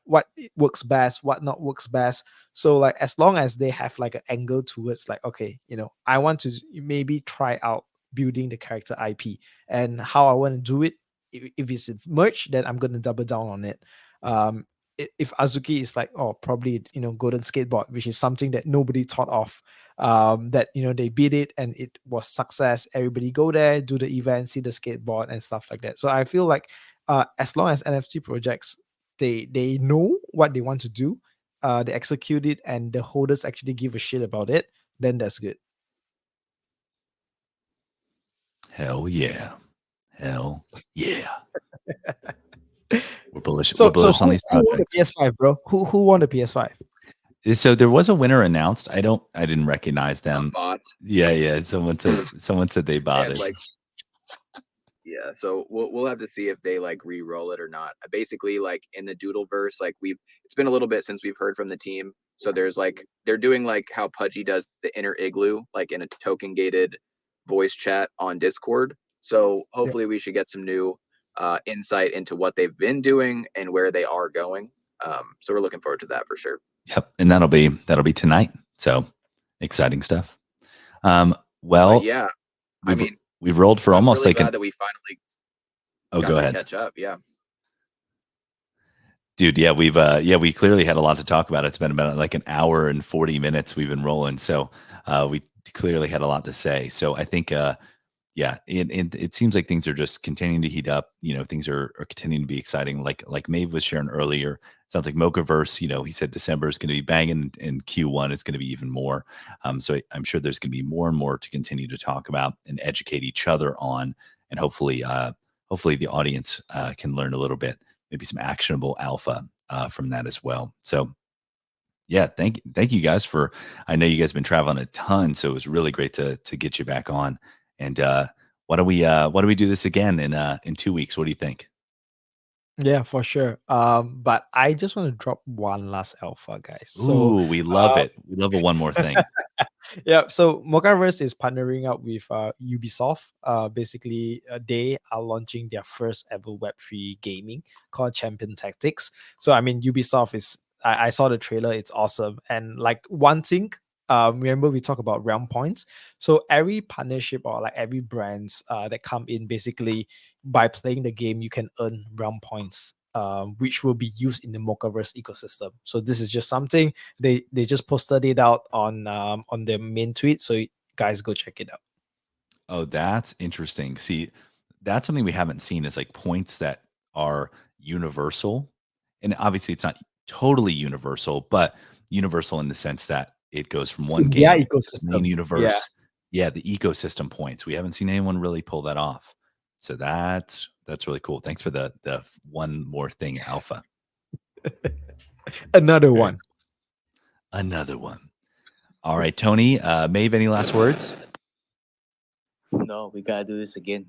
works best, what not works best. So like as long as they have like an angle towards like, okay, I want to maybe try out building the character IP and how I want to do it. If it's merch, then I'm gonna double down on it. Um, if Azuki is like, oh, probably Golden Skateboard, which is something that nobody thought of, that they beat it and it was success. Everybody go there, do the event, see the skateboard and stuff like that. So I feel like as long as NFT projects, they know what they want to do, they execute it, and the holders actually give a shit about it, then that's good. Hell yeah. Hell yeah. We're bullish. We're So bullish on who these who won the projects. PS5, bro? Who won the PS5? So there was a winner announced. I didn't recognize A them. bot. Yeah. Someone said they They bought had it. like yeah, so we'll have to see if they like re-roll it or not. Basically, like in the Doodle verse, like it's been a little bit since we've heard from the team. So there's like they're doing like how Pudgy does the inner igloo, like in a token gated voice chat on Discord. So Yeah. hopefully we should get some new insight into what they've been doing and where they are going. So we're looking forward to that for sure. Yep. And that'll be tonight. So exciting stuff. Um, But well, yeah, I we've mean, we've rolled for I'm almost really like an glad that we finally oh, got go to ahead. catch up. Yeah. Dude, yeah, we clearly had a lot to talk about. It's been about like an hour and 40 minutes we've been rolling. So we clearly had a lot to say. So I think yeah, it seems like things are just continuing to heat up. Things are continuing to be exciting. Like Maeve was sharing earlier, sounds like Mochaverse. He said December is going to be banging, and Q1 is going to be even more. So I'm sure there's going to be more and more to continue to talk about and educate each other on, and hopefully the audience can learn a little bit, maybe some actionable alpha from that as well. So yeah, thank you guys for. I know you guys have been traveling a ton, so it was really great to get you back on. And why do we do this again in 2 weeks? What do you think? Yeah, for sure. But I just want to drop one last alpha, guys. So Ooh, we love it. We love a one more thing. yeah, so Mochaverse is partnering up with Ubisoft. Basically, they are launching their first ever Web3 gaming called Champion Tactics. So I mean, Ubisoft is. I saw the trailer; it's awesome. And like one thing, remember we talk about realm points. So every partnership or like every brands that come in, basically by playing the game, you can earn realm points. Which will be used in the Mochaverse ecosystem. So this is just something they just posted it out on their main tweet. So guys, go check it out. Oh, that's interesting. See, that's something we haven't seen is like points that are universal. And obviously it's not totally universal, but universal in the sense that it goes from one In their game to the main ecosystem. Yeah. universe. Yeah, the ecosystem points. We haven't seen anyone really pull that off. So that's really cool. Thanks for the one more thing alpha. Another Very one. Another one. All right, Tony, Maeve, any last words? No, we gotta do this again.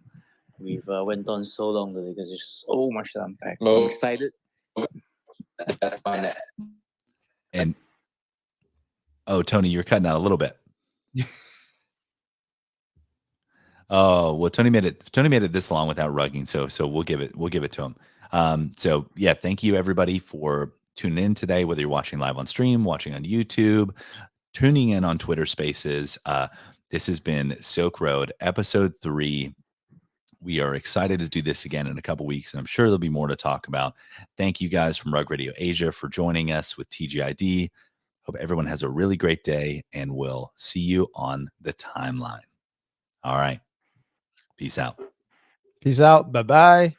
We've went on so long though because there's so much to unpack. I'm Mo- excited. That's my net. And Tony, you're cutting out a little bit. Oh, well, Tony made it this long without rugging, so we'll give it to him. So yeah, thank you everybody for tuning in today, whether you're watching live on stream, watching on YouTube, tuning in on Twitter Spaces. This has been Silk Road, episode 3. We are excited to do this again in a couple weeks, and I'm sure there'll be more to talk about. Thank you guys from Rug Radio Asia for joining us with TGID. Hope everyone has a really great day, and we'll see you on the timeline. All right. Peace out. Peace out. Bye bye.